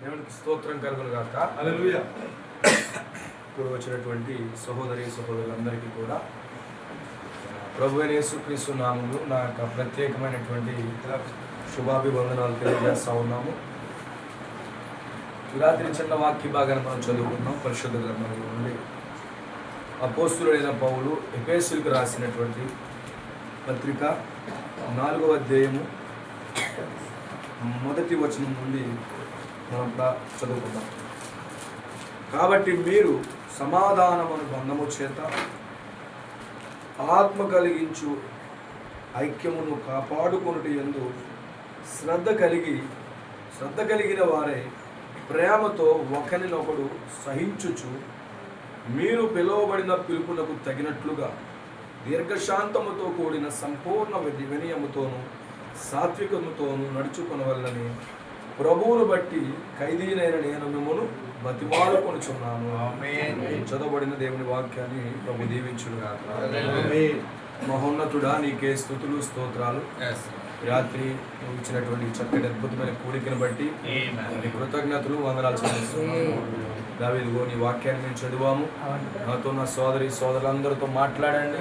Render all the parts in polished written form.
దేవునికి స్తోత్రం కలుగును గాక. హల్లెలూయా. ఇప్పుడు వచ్చినటువంటి సహోదరులందరికీ కూడా ప్రభువైన యేసుక్రీస్తు నామములో నా యొక్క ప్రత్యేకమైనటువంటి శుభాభివందనాలు తెలియజేస్తా ఉన్నాము. ఈ రాత్రి చిన్న వాక్య భాగాన్ని మనం చదువుకున్నాం. పరిశుద్ధ గ్రంథంలో నుండి అపోస్తులుడైన పౌలు ఎఫెసీయులకు రాసినటువంటి పత్రిక 4వ అధ్యాయము 1వ వచనం నుండి మనం చదువుకుందాం. కాబట్టి మీరు సమాధానమును బంధము చేత ఆత్మ కలిగించు ఐక్యమును కాపాడుకొనుట యందు శ్రద్ధ కలిగిన వారే ప్రేమతో ఒకరినొకడు సహించుచు మీరు పిలువబడిన పిలుపునకు తగినట్లుగా దీర్ఘశాంతముతో కూడిన సంపూర్ణ వినయముతోనూ సాత్వికముతోనూ నడుచుకొనవల్లని ప్రభువును బట్టి ఖైదీనైన నేను మిమ్మల్ని బతిమాలుకొనుచున్నాను. చదవబడిన దేవుని వాక్యాన్ని ప్రభు దీవించునుగాక. మహోన్నతుడా, నీకే స్తుతులు స్తోత్రాలు. రాత్రి నువ్వు ఇచ్చినటువంటి చక్కటి అద్భుతమైన కూడికను బట్టి నీ కృతజ్ఞతలు వందనాలు చెల్లిస్తున్నాను. దావీదుగో నీ వాక్యాన్ని మేము చదివాము. నాతో నా సోదరులందరితో మాట్లాడండి,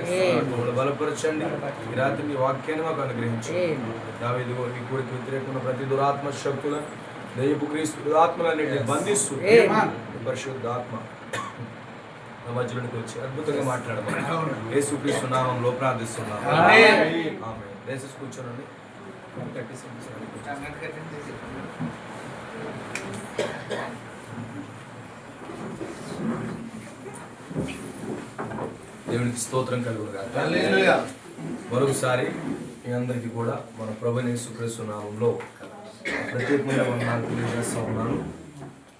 బలపరచండి. ఈ రాత్రి నీ వాక్యాన్ని మాకు అనుగ్రహించండి. దావీదుగో నీ కూడికి వ్యతిరేకమైన ప్రతి దురాత్మ శక్తుల దైవపు క్రీస్తు ఆత్మలన్నింటినీ బంధిస్తూ పరిశుద్ధ ఆత్మ నా మధ్యలోకి వచ్చి అద్భుతంగా మాట్లాడమని యేసుక్రీస్తు నామములో ప్రార్థిస్తున్నాను. ఆమేన్. దయచేసి కూర్చోనండి. దేవునికి స్తోత్రం కలుగును గాక. మరొకసారి మీ అందరికీ కూడా మన ప్రభువైన యేసుక్రీస్తు నామములో ప్రత్యేకమైన వందనాలు తెలియజేస్తా ఉన్నాను.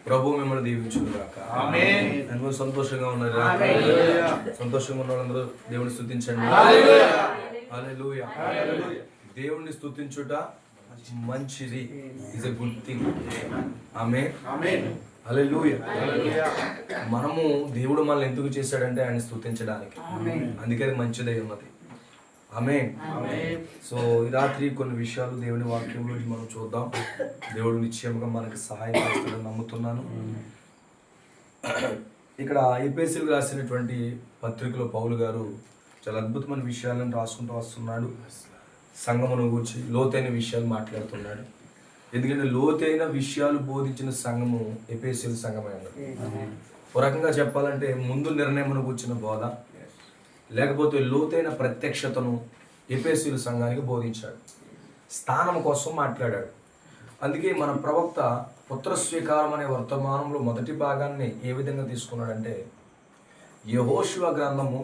ప్రభు మిమ్మల్ని దీవించును గాక. ఆమేన్. ఎంతో సంతోషంగా ఉన్నారు. సంతోషంగా ఉన్న వాళ్ళందరూ దేవుని స్తుతించండి. హల్లెలూయా. దేవుణ్ణి స్తుతించుట మంచిది. Is a good thing. Amen. Hallelujah. మనము దేవుడు మనల్ని ఎందుకు చేశాడంటే ఆయన స్తుతించడానికి. అందుకే అది మంచిదై ఉన్నది. ఆమేన్. సో ఈ రాత్రి కొన్ని విషయాలు దేవుని వాక్యంలో మనం చూద్దాం. దేవుడు నిశ్చయంగా మనకి సహాయం చేస్తాడని నమ్ముతున్నాను. ఇక్కడ ఎఫెసీయులకు రాసినటువంటి పత్రికలో పౌలు గారు చాలా అద్భుతమైన విషయాలను రాసుకుంటూ వస్తున్నాడు. సంఘమును గురించి లోతైన విషయాలు మాట్లాడుతున్నాడు. ఎందుకంటే లోతైన విషయాలు బోధించిన సంఘము ఎఫెసీయుల సంఘమే అన్నది. ఒక రకంగా చెప్పాలంటే ముందు నిర్ణయమును కూర్చున్న బోధ, లేకపోతే లోతైన ప్రత్యక్షతను ఎఫెసీయుల సంఘానికి బోధించాడు. స్థానం కోసం మాట్లాడాడు. అందుకే మన ప్రవక్త పుత్ర స్వీకారం అనే వర్తమానంలో మొదటి భాగాన్ని ఏ విధంగా తీసుకున్నాడంటే యెహోషువ గ్రంథము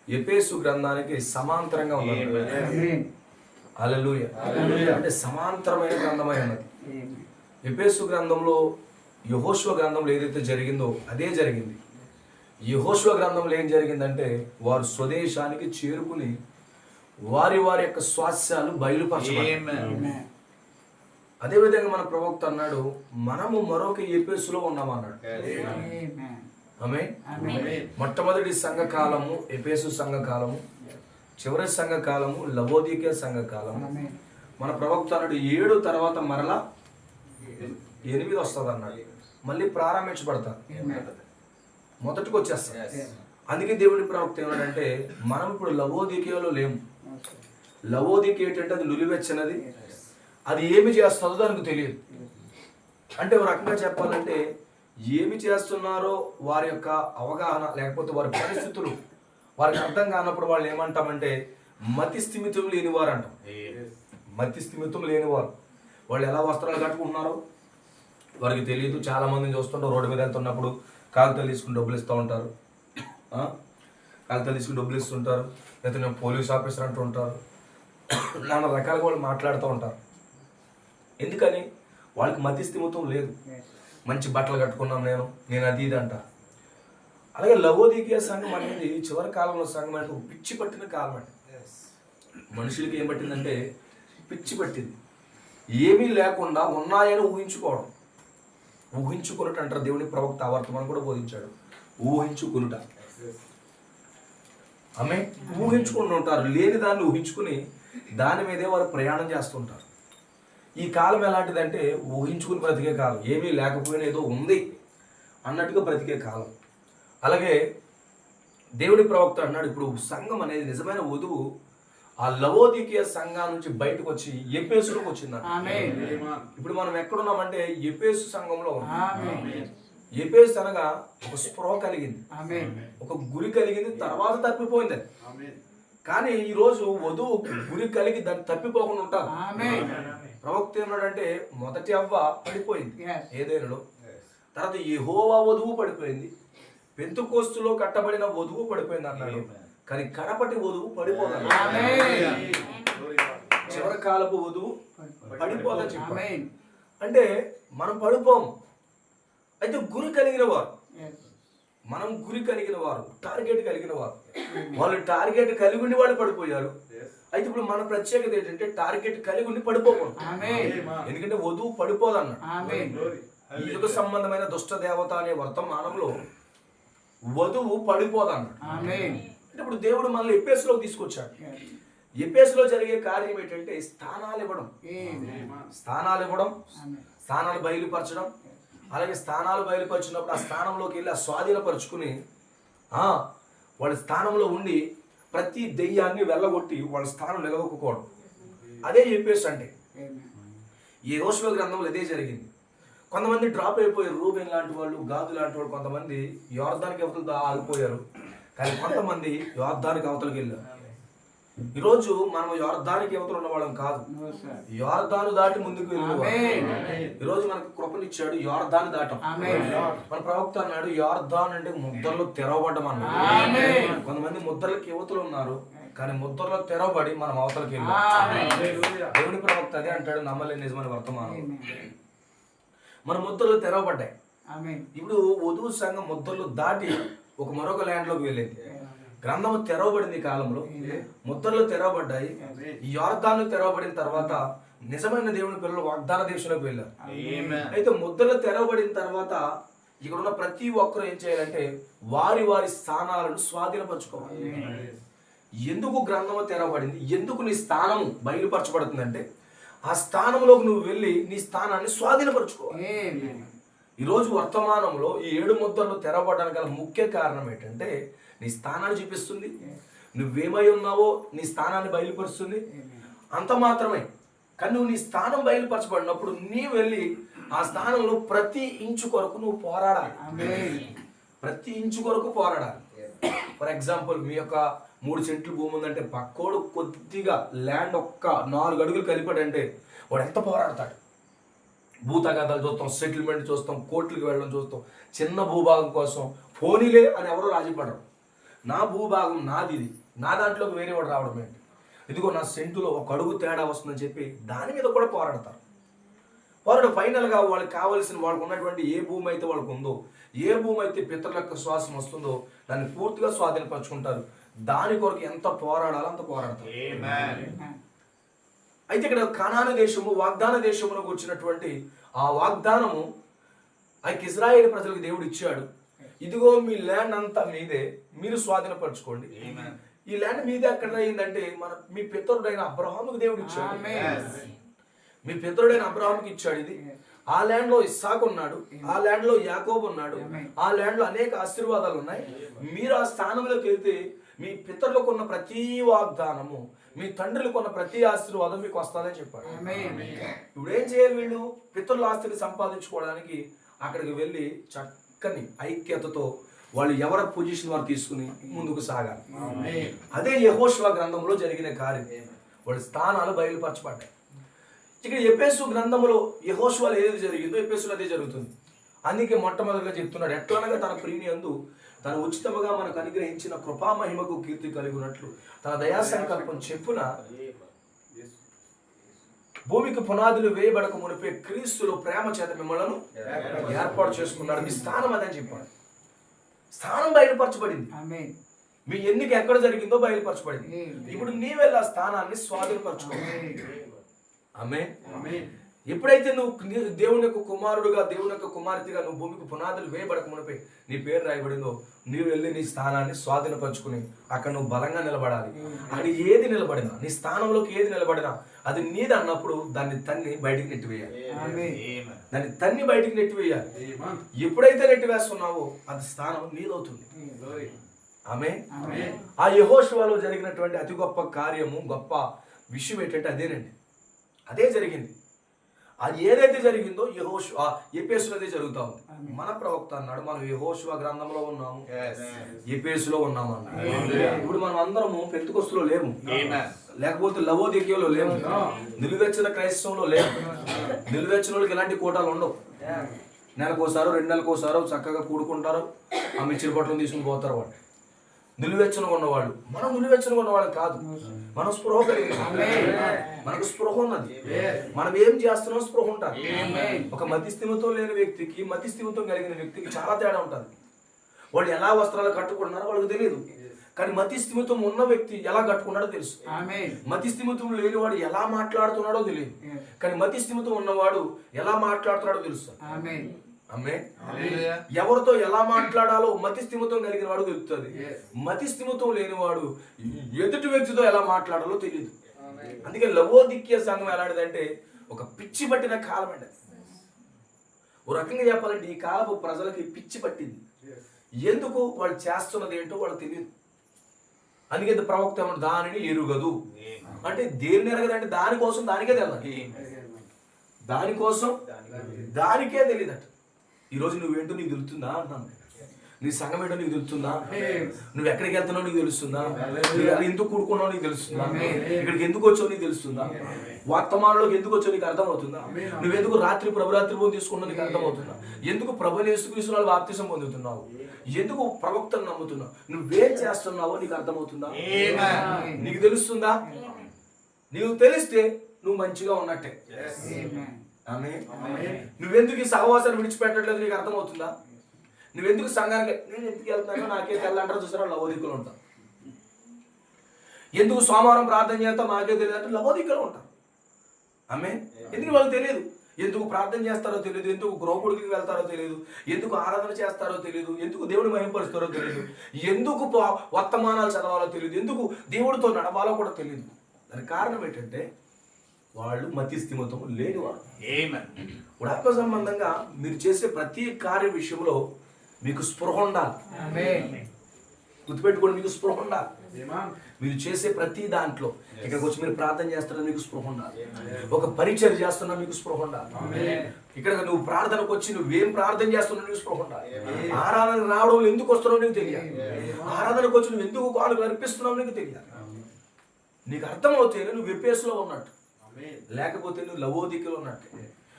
ఎఫెసు గ్రంథానికి సమాంతరంగా ఉన్నది. హల్లెలూయా. అంటే సమాంతరమైన గ్రంథమై ఉన్నది. ఎఫెసు గ్రంథంలో యెహోషువ గ్రంథంలో ఏదైతే జరిగిందో అదే జరిగింది. యెహోషువ గ్రంథంలో ఏం జరిగిందంటే వారు స్వదేశానికి చేరుకుని వారి యొక్క స్వాస్యాలు బయలుపరచబడ్డాయి. అదేవిధంగా మన ప్రవక్త అన్నాడు, మనము మరొక ఎఫెసులో ఉన్నామన్నాడు. ఆమేన్. మొట్టమొదటి సంఘకాలము ఎఫెసు సంఘకాలము, చివరి సంఘకాలము లవోదికే సంఘకాలము. మన ప్రవక్త అన్నాడు 7 తర్వాత మరలా 8 వస్తుంది అన్నాడు. మళ్ళీ ప్రారంభించబడతారు, మొదటికి వచ్చేస్తారు. అందుకే దేవుని ప్రవక్త ఏమన్నాడంటే మనం ఇప్పుడు లవోదికేలో లేము. లవోదికే ఏంటంటే అది నులివెచ్చనది, అది ఏమి చేస్తుందో దానికి తెలియదు. అంటే ఒక రకంగా చెప్పాలంటే ఏమి చేస్తున్నారో వారి యొక్క అవగాహన లేకపోతే వారి పరిస్థితులు వారికి అర్థం కానప్పుడు వాళ్ళు ఏమంటామంటే మతి స్థిమితం లేనివారు అంటాం. మతి స్థిమితం లేనివారు. వాళ్ళు ఎలా వస్త్రాలు కట్టుకుంటున్నారో వారికి తెలియదు. చాలా మందిని చూస్తుంటారు, రోడ్డు మీద వెళ్తున్నప్పుడు కాగితాలు తీసుకుని డబ్బులు ఇస్తూ ఉంటారు. కాగితాలు తీసుకుని డబ్బులు ఇస్తుంటారు, లేకపోతే నేను పోలీస్ ఆఫీసర్ అంటూ ఉంటారు. నానా రకాలుగా వాళ్ళు మాట్లాడుతూ ఉంటారు. ఎందుకని? వాళ్ళకి మతి స్థిమితం లేదు. మంచి బట్టలు కట్టుకున్నాం నేను అది ఇది అంటారు. అలాగే లవోదికే సంఘం అనేది చివరి కాలంలో సంఘం అంటే పిచ్చి పట్టిన కాలం అండి. మనుషులకి ఏం పట్టిందంటే పిచ్చి పట్టింది. ఏమీ లేకుండా ఉన్నాయని ఊహించుకున్నట్టు అంటారు. దేవుని ప్రవక్త వర్తమానం కూడా బోధించాడు. ఊహించుకునుట. ఆమె ఊహించుకుంటూ ఉంటారు. లేని దాన్ని ఊహించుకుని దాని మీదే వారు ప్రయాణం చేస్తుంటారు. ఈ కాలం ఎలాంటిదంటే ఊహించుకుని బ్రతికే కాలం, ఏమీ లేకపోయినా ఏదో ఉంది అన్నట్టుగా బ్రతికే కాలం. అలాగే దేవుడి ప్రవక్త అన్నాడు, ఇప్పుడు సంఘం అనేది నిజమైన వధువు ఆ లవోదికీయ సంఘం నుంచి బయటకు వచ్చి ఎఫెసులోకి వచ్చిందన్న. ఇప్పుడు మనం ఎక్కడున్నామంటే ఎఫెసు సంఘంలో ఉన్నాం. ఎఫెసు అనగా ఒక స్పృహ కలిగింది, ఒక గురి కలిగింది, తర్వాత తప్పిపోయింది. కానీ ఈ రోజు వధువు గురి కలిగి దాన్ని తప్పిపోకుండా ఉంటారు. ప్రవక్త ఏమన్నాడంటే మొదటి అవ్వ పడిపోయింది ఏదేనులో, తర్వాత యెహోవా వధువు పడిపోయింది, పెంతెకోస్తులో కట్టబడిన వధువు పడిపోయింది అన్నాడు. కానీ కడపటి వధువు పడిపోదని, చివరి కాలపు వధువు పడిపోదని చెప్పాడు. అంటే మనం పడిపోము. అయితే గురి కలిగిన వారు, మనం గురి కలిగిన వారు, టార్గెట్ కలిగిన వారు, వాళ్ళు టార్గెట్ కలిగి ఉండి వాళ్ళు పడిపోయారు. అయితే ఇప్పుడు మన ప్రత్యేకత ఏంటంటే టార్గెట్ కలిగి ఉండి పడిపోకూడదు. ఎందుకంటే వధువు పడిపోదన్నాడు. ఈ యుగ సంబంధమైన దుష్ట దేవత అనే వర్తమానంలో వధువు పడిపోదన్నాడు. అంటే ఇప్పుడు దేవుడు మనల్ని ఎఫెసులోకి తీసుకొచ్చాడు. ఎఫెసులో జరిగే కార్యం ఏంటంటే స్థానాలు ఇవ్వడం, స్థానాలు బయలుపరచడం. అలాగే స్థానాలు బయలుపరిచినప్పుడు ఆ స్థానంలోకి వెళ్ళి ఆ స్వాధీనపరుచుకుని వాళ్ళ స్థానంలో ఉండి ప్రతి దెయ్యాన్ని వెళ్ళగొట్టి వాళ్ళ స్థానం నిలవకపోవడం. అదే ఎఫెసు అంటే. ఈ యెహోషువ గ్రంథంలో ఇదే జరిగింది. కొంతమంది డ్రాప్ అయిపోయారు, రూబెన్ లాంటి వాళ్ళు, గాదు లాంటి వాళ్ళు. కొంతమంది యోర్దానికి అవతలతో ఆగిపోయారు, కానీ కొంతమంది యోర్దానికి అవతలకి వెళ్ళారు. ఈరోజు మనం యోర్దానికి యువతలు ఉన్న వాళ్ళం కాదు, యోర్దాను దాటి ముందుకు వెళ్ళిన. ఈరోజు మనకు కృపనిచ్చాడు యోర్దాను దాటం. మన ప్రవక్త అన్నాడు యోర్దాన్ అంటే ముద్రలో తెరవబడ్డం అన్నాడు. కొంతమంది ముద్రలకు యువతలు ఉన్నారు, కానీ ముద్రలో తెరవబడి మనం అవతలకి వెళ్ళాం. దేవుని ప్రవక్త అదే అంటాడు, నమ్మలేని నిజమైన వర్తమానం. మన ముద్రలు తెరవబడ్డాయి. ఇప్పుడు వధువు సంఘం ముద్రలు దాటి ఒక మరొక ల్యాండ్ లోకి వెళ్ళింది. గ్రంథము తెరవబడింది కాలంలో, ముద్రలు తెరవబడ్డాయి. ఈ యోర్దాను తెరవబడిన తర్వాత నిజమైన దేవుని పిల్లలు వాగ్దాన దేశంలోకి వెళ్ళారు. అయితే ముద్రలు తెరవబడిన తర్వాత ఇక్కడ ఉన్న ప్రతి ఒక్కరు ఏం చేయాలంటే వారి వారి స్థానాలను స్వాధీనపరచుకోవాలి. ఎందుకు గ్రంథము తెరవబడింది, ఎందుకు నీ స్థానము బయలుపరచబడుతుందంటే ఆ స్థానంలోకి నువ్వు వెళ్ళి నీ స్థానాన్ని స్వాధీనపరచుకోవాలి. ఈరోజు వర్తమానంలో ఈ 7 ముద్రలు తెరవబడడానికి గల ముఖ్య కారణం ఏంటంటే నీ స్థానాన్ని చూపిస్తుంది, నువ్వేమై ఉన్నావో నీ స్థానాన్ని బయలుపరుస్తుంది. అంత మాత్రమే. కానీ నువ్వు నీ స్థానం బయలుపరచబడినప్పుడు నీ వెళ్ళి ఆ స్థానంలో ప్రతి ఇంచు కొరకు నువ్వు పోరాడాలి. ప్రతి ఇంచు కొరకు పోరాడాలి. ఫర్ ఎగ్జాంపుల్, మీ యొక్క 3 సెంట్లు భూమి ఉందంటే పక్కోడు కొద్దిగా ల్యాండ్ ఒక్క 4 అడుగులు కలిపాడంటే వాడు ఎంత పోరాడతాడు. భూతగాదాలు చూస్తాం, సెటిల్మెంట్ చూస్తాం, కోర్టులకు వెళ్ళడం చూస్తాం. చిన్న భూభాగం కోసం ఫోనీలే అని ఎవరో రాజీపడరు. నా భూభాగం నాది, ఇది నా దాంట్లోకి వేరే వాడు రావడం ఏంటి, ఇదిగో నా సెంటులో 1 అడుగు తేడా వస్తుందని చెప్పి దాని మీద కూడా పోరాడతారు. వాళ్ళు ఫైనల్గా వాళ్ళకి కావాల్సిన, వాళ్ళకు ఉన్నటువంటి ఏ భూమి అయితే వాళ్ళకు ఉందో, ఏ భూమి అయితే పితరులకు శ్వాసం వస్తుందో దాన్ని పూర్తిగా స్వాధీనపరచుకుంటారు. దాని కొరకు ఎంత పోరాడాలో అంత పోరాడతారు. అయితే ఇక్కడ కనాను దేశము, వాగ్దాన దేశములోకి వచ్చినటువంటి ఆ వాగ్దానము ఇజ్రాయేల్ ప్రజలకు దేవుడు ఇచ్చాడు. ఇదిగో మీ ల్యాండ్ అంతా మీదే, మీరు స్వాధీనపరచుకోండి. ఈ ల్యాండ్ మీదే ఎక్కడ అయిందంటే మీ పితరుడైన అబ్రహాముకు దేవుడు ఇచ్చాడు. మీ పితరుడైన అబ్రహాముకి ఇచ్చాడు ఇది. ఆ ల్యాండ్ లో ఇస్సాకు ఉన్నాడు, ఆ ల్యాండ్ లో యాకోబు ఉన్నాడు, ఆ ల్యాండ్ లో అనేక ఆశీర్వాదాలు ఉన్నాయి. మీరు ఆ స్థానంలోకి వెళ్తే మీ పితరులకు ఉన్న ప్రతి వాగ్దానము, మీ తండ్రులకు ఉన్న ప్రతి ఆశీర్వాదం మీకు వస్తుందని చెప్పాడు. ఇప్పుడు ఏం చేయాలి, వీళ్ళు పితరుల ఆస్తిని సంపాదించుకోవడానికి అక్కడికి వెళ్ళి చక్కని ఐక్యతతో వాళ్ళు ఎవరి పొజిషన్ వారు తీసుకుని ముందుకు సాగాలి. అదే యెహోషువ గ్రంథంలో జరిగిన కార్యం. వాళ్ళ స్థానాలు బయలుపరచబడ్డాయి. ఇక్కడ ఎఫెసు గ్రంథంలో యెహోషువలో ఏది జరిగిందో ఎఫెసులో అదే జరుగుతుంది. అందుకే మొట్టమొదటిగా చెప్తున్నాడు, ఎట్లనగా తన ప్రియుని యందు తను ఉచితముగా మనకు అనుగ్రహించిన కృపామహిమకు కీర్తి కలిగి ఉన్నట్లు తన దయా సంకల్పం చెప్పున భూమికి పునాదులు వేయబడక మునిపే క్రీస్తులో ప్రేమ చేత మిమ్మల్ని ఏర్పాటు చేసుకున్నాడు. మీ స్థానం అదని చెప్పాడు. స్థానం బయలుపరచబడింది. మీ ఎన్నిక ఎక్కడ జరిగిందో బయలుపరచబడింది. ఇప్పుడు నీ వెళ్ళి ఆ స్థానాన్ని స్వాధీనపరచుకోవాలి. ఆమేన్. ఎప్పుడైతే నువ్వు దేవుని యొక్క కుమారుడుగా, దేవుని యొక్క కుమార్తెగా నువ్వు భూమికి పునాదులు వేయబడక మునిపే నీ పేరు రాయబడిందో, నీవు వెళ్ళి నీ స్థానాన్ని స్వాధీనపరచుకుని అక్కడ నువ్వు బలంగా నిలబడాలి. అక్కడ ఏది నిలబడినా, నీ స్థానంలోకి ఏది నిలబడినా అది నీది అన్నప్పుడు దాన్ని తన్ని బయటికి నెట్టివేయాలి. దాన్ని తన్ని బయటికి నెట్టివేయాలి. ఎప్పుడైతే నెట్టివేస్తున్నావో అది స్థానం నీదవుతుంది. ఆమేన్. ఆ యెహోషువలో జరిగినటువంటి అతి గొప్ప కార్యము, గొప్ప విషయం ఏంటంటే అదేనండి. అదే జరిగింది. అది ఏదైతే జరిగిందో ఎఫెసులో అదే జరుగుతా ఉంది. మన ప్రవక్త అన్నాడు మనం యెహోషువ గ్రంథంలో ఉన్నాము, ఎఫెసులో ఉన్నాము అన్నాడు. ఇప్పుడు మనం అందరము పెంతెకొస్తులో లేము, లేకపోతే లవోదికీయలో లేము, నిలువెచ్చని క్రైస్తవంలో లేము. నిలువెచ్చిన వాళ్ళకి ఎలాంటి కోటాలు ఉండవు. నెలకోసారో 2 నెలలకోసారో చక్కగా కూడుకుంటారు, ఆ మిర్చి బట్టలు తీసుకుని పోతారు. వాళ్ళు నిలువెచ్చనగా ఉన్నవాళ్ళు. మనం నిలువెచ్చనగా ఉన్నవాళ్ళు కాదు, మనం స్పృహ కలిగి, మనకు స్పృహ ఉన్నది. మనం ఏం చేస్తున్నాం స్పృహ ఉంటుంది. ఒక మతిస్థిమితం లేని వ్యక్తికి మతిస్థిమితం కలిగిన వ్యక్తికి చాలా తేడా ఉంటుంది. వాళ్ళు ఎలా వస్త్రాలు కట్టుకుంటున్నారో వాళ్ళకి తెలియదు, కానీ మతిస్థిమితం ఉన్న వ్యక్తి ఎలా కట్టుకున్నాడో తెలుసు. మతిస్థిమితం లేనివాడు ఎలా మాట్లాడుతున్నాడో తెలియదు, కానీ మతిస్థిమితం ఉన్నవాడు ఎలా మాట్లాడుతున్నాడో తెలుసు. ఆమేన్. ఎవరితో ఎలా మాట్లాడాలో మతిస్థిమితం కలిగిన వాడు తెలుస్తుంది. మతిస్థిమితం లేనివాడు ఎదుటి వ్యక్తితో ఎలా మాట్లాడాలో తెలియదు. అందుకే లవోదికీయ సంఘం ఎలాంటిదంటే ఒక పిచ్చి పట్టిన కాలం అండి. ఓ రకంగా చెప్పాలంటే ఈ కాలపు ప్రజలకి పిచ్చి పట్టింది. ఎందుకు? వాళ్ళు చేస్తున్నది ఏంటో వాళ్ళు తెలియదు. అందుకే ప్రవక్త దానిని ఎరుగదు అంటే దేనిని ఎరగదంటే దానికోసం దానికే తెలియదు, దానికోసం దానికే తెలియదట. ఈరోజు నువ్వేంటో నీకు తెలుస్తుందా అంటాను. నీ సంఘం ఏంటో నీకు తెలుస్తుందా? నువ్వు ఎక్కడికి వెళ్తున్నావు నీకు తెలుస్తుందా? నువ్వు ఎందుకు కూడుకున్నావు నీకు తెలుస్తుందా? ఇక్కడికి ఎందుకు వచ్చావు నీకు తెలుస్తుందా? వర్తమానంలోకి ఎందుకు వచ్చావు నీకు అర్థమవుతుందా? నువ్వెందుకు ప్రభురాత్రి భోజనం తీసుకున్నావు నీకు అర్థమవుతుందా? ఎందుకు ప్రభుని యేసుక్రీస్తు బాప్తిసం పొందుతున్నావు? ఎందుకు ప్రవక్తను నమ్ముతున్నావు? నువ్వేం చేస్తున్నావో నీకు అర్థమవుతుందా? నీకు తెలుస్తుందా? నీకు తెలిస్తే నువ్వు మంచిగా ఉన్నట్టే. ఆమేన్. నువ్వెందుకు ఈ సహవాసాన్ని విడిచిపెట్టట్లేదు నీకు అర్థమవుతుందా? నువ్వెందుకు సంఘానికి నేను ఎందుకు వెళ్తున్నానో నాకే తెల్లంటారు చూసారా, లవోదికలు ఉంటారు. ఎందుకు సోమవారం ప్రార్థన చేస్తావు నాకే తెలియదు అంటే లవోదికలు ఉంటారు. ఆమేన్. ఎందుకు వాళ్ళకి తెలియదు, ఎందుకు ప్రార్థన చేస్తారో తెలియదు, ఎందుకు గృహకుడికి వెళ్తారో తెలియదు, ఎందుకు ఆరాధన చేస్తారో తెలియదు, ఎందుకు దేవుని మహిమపరుస్తారో తెలియదు, ఎందుకు వర్తమానాలు చదవాలో తెలియదు, ఎందుకు దేవుడితో నడవాలో కూడా తెలియదు. దానికి కారణం ఏంటంటే వాళ్ళు మతిస్థిమితం లేనివారు. ఇప్పుడు ఆత్మ సంబంధంగా మీరు చేసే ప్రతి కార్య విషయంలో మీకు స్పృహ ఉండాలి. గుర్తుపెట్టుకోండి, మీకు స్పృహ ఉండాలి. మీరు చేసే ప్రతి దాంట్లో ఇక్కడికి వచ్చి మీరు ప్రార్థన చేస్తున్నా మీకు స్పృహ ఉండాలి. ఒక పరిచయం చేస్తున్నా మీకు స్పృహ ఉండాలి. ఇక్కడ నువ్వు ప్రార్థనకు వచ్చి నువ్వేం ప్రార్థన చేస్తున్నావు నీకు స్పృహ ఉండాలి. ఆరాధన రావడం ఎందుకు వస్తున్నావు నీకు తెలియాలి. ఆరాధనకు వచ్చి నువ్వు ఎందుకు కాలు అర్పిస్తున్నావు నీకు తెలియాలి. నీకు అర్థమవుతే నువ్వు ఎఫెసులో ఉన్నట్టు, లేకపోతే నువ్వు లవోదికీలో ఉన్నట్టు.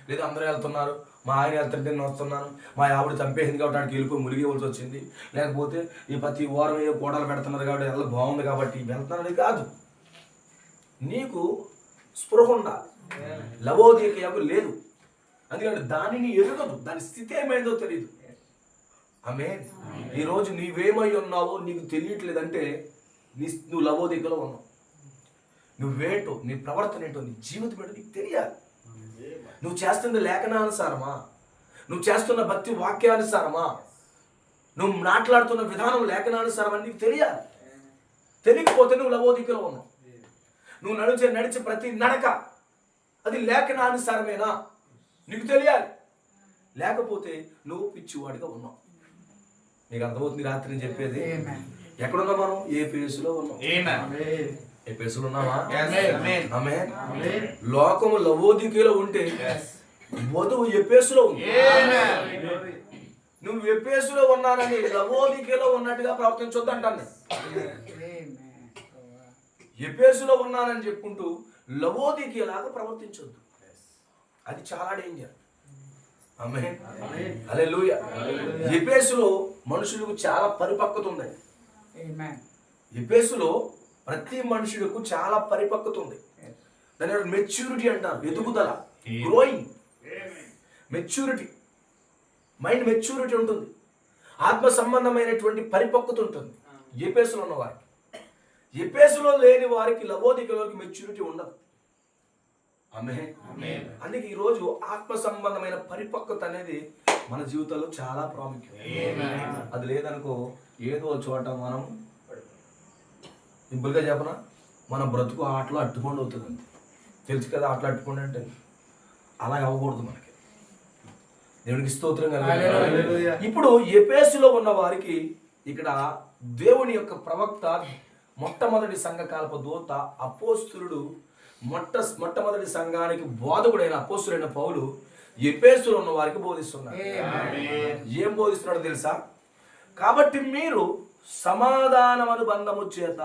లేదా అందరూ వెళ్తున్నారు, మా ఆయన వెళ్తుంటే నేను వస్తున్నాను, మా ఆవిడ చంపేసింది కాబట్టి ఆడికి వెళ్ళిపోయి మునిగేవలసి వచ్చింది, లేకపోతే ఈ ప్రతి వారం ఏ కోటలు పెడుతున్నారు కాబట్టి ఎలా బాగుంది కాబట్టి వెళ్తున్నానని కాదు. నీకు స్పృహ ఉండాలి. లవోదికీయకు లేదు, అందుకని దానిని ఎరుగదు, దాని స్థితి ఏమైందో తెలియదు. ఆమేన్. ఈరోజు నీవేమై ఉన్నావో నీకు తెలియట్లేదంటే నువ్వు లవోదికీలో ఉన్నావు. నువ్వేంటో, నీ ప్రవర్తన ఏంటో, నీ జీవితం ఏంటో నీకు తెలియాలి. నువ్వు చేస్తున్న లేఖనానుసారమా, నువ్వు చేస్తున్న భక్తి వాక్యానుసారమా, నువ్వు మాట్లాడుతున్న విధానం లేఖనానుసారమని నీకు తెలియాలి. తెలియకపోతే నువ్వు లవోదికీలో ఉన్నావు. నువ్వు నడిచే ప్రతి నడక అది లేఖనానుసారమేనా నీకు తెలియాలి. లేకపోతే నువ్వు పిచ్చివాడిగా ఉన్నావు. నీకు అర్థమవుతుంది రాత్రి నేను చెప్పేది. ఎక్కడున్నాం మనం? ఎఫెసులో ఉన్నాం. ఎఫెసులో ఉన్నామా? ఆమేన్. లోకము లవోదికీలో ఉంటే వధువు ఎఫెసులో ఉంది. నువ్వు ఎఫెసులో ఉన్నానని లవోదికీలో ఉన్నట్టుగా ప్రవర్తించొద్దు అంటాను. ఎఫెసులో ఉన్నానని చెప్పుకుంటూ లవోదికీలాగా ప్రవర్తించొద్దు, అది చాలా డేంజర్. ఆమేన్. హల్లెలూయా. ఎఫెసులో మనుషులకు చాలా పరిపక్వత ఉంది. ఎఫెసులో ప్రతి మనుషులకు చాలా పరిపక్వత ఉంది. దాని మెచ్యూరిటీ అంటారు, ఎదుగుదల, గ్రోయింగ్, మెచ్యూరిటీ, మైండ్ మెచ్యూరిటీ ఉంటుంది, ఆత్మ సంబంధమైనటువంటి పరిపక్వత ఉంటుంది ఎఫెసులో ఉన్న వారికి. ఎఫెసులో లేని వారికి లవోదికీలోకి మెచ్యూరిటీ ఉండదు. ఆమేన్. అందుకే ఈరోజు ఆత్మ సంబంధమైన పరిపక్వత అనేది మన జీవితంలో చాలా ప్రాముఖ్యం. అది లేదనుకో ఏదో చోట మనం సింపుల్గా చెప్పనా, మన బ్రతుకు ఆటలో అట్టుకొని అవుతుంది. తెలుసు కదా ఆటలాడుకోండి అంటే అలాగ అవ్వకూడదు మనకి. దేవునికి స్తోత్రం కలుగును. ఇప్పుడు ఎఫెసులో ఉన్న వారికి ఇక్కడ దేవుని యొక్క ప్రవక్త, మొట్టమొదటి సంఘకాలపు దూత, అపోస్తులుడు, మొట్టమొదటి సంఘానికి బోధకుడైన అపోస్తులైన పౌలు ఎఫెసులో ఉన్న వారికి బోధిస్తున్నాడు. ఏం బోధిస్తున్నాడో తెలుసా? కాబట్టి మీరు సమాధానం అనుబంధము చేత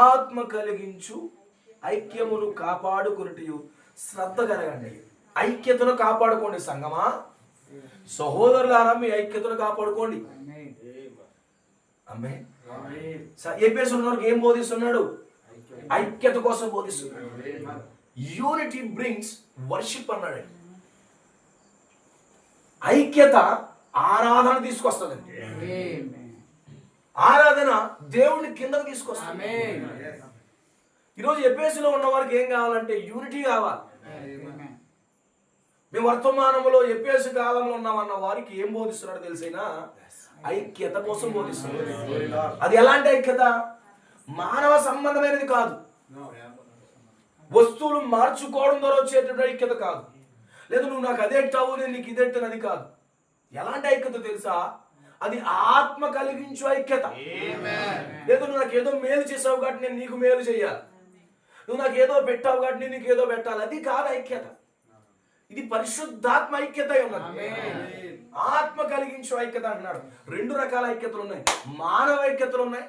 ఆత్మ కలిగించు ఐక్యమును కాపాడుకున్నట్టు శ్రద్ధ కలగండి. ఐక్యతను కాపాడుకోండి సంగమా, సహోదరులారా, మీ ఐక్యతను కాపాడుకోండి. అమ్మే ఎఫెసులో ఏం బోధిస్తున్నాడు? ఐక్యత కోసం బోధిస్తున్నాడు. యూనిటీ బ్రింగ్స్ వర్షిప్ అన్నాడు. ఐక్యత ఆరాధన తీసుకొస్తుందండి. ఆరాధన దేవుడిని కిందకు తీసుకొస్తుంది. ఈరోజు ఎఫెసులో ఉన్న వారికి ఏం కావాలంటే యూనిటీ కావాలి. మేము వర్తమానంలో ఎఫెసు కాలంలో ఉన్నామన్న వారికి ఏం బోధిస్తున్నాడో తెలిసినా ఐక్యత కోసం బోధిస్తున్నాడు. అది ఎలాంటి ఐక్యత? మానవ సంబంధమైనది కాదు. వస్తువులు మార్చుకోవడం ద్వారా వచ్చేటువంటి ఐక్యత కాదు. లేదు నువ్వు నాకు అదెట్టావు, నేను నీకు ఇదెట్టాను, అది కాదు. ఎలాంటి ఐక్యత తెలుసా? అది ఆత్మ కలిగించు ఐక్యత. లేదు నువ్వు నాకు ఏదో మేలు చేసావు కాబట్టి నేను నీకు మేలు చేయాలి, నువ్వు నాకు ఏదో పెట్టావు కాబట్టి నేను నీకు ఏదో పెట్టాలి, అది కాదు ఐక్యత. ఇది పరిశుద్ధాత్మ ఐక్యత ఉన్నది. ఆత్మ కలిగించు ఐక్యత అంటున్నాడు. రెండు రకాల ఐక్యతలు ఉన్నాయి. మానవ ఐక్యతలు ఉన్నాయి,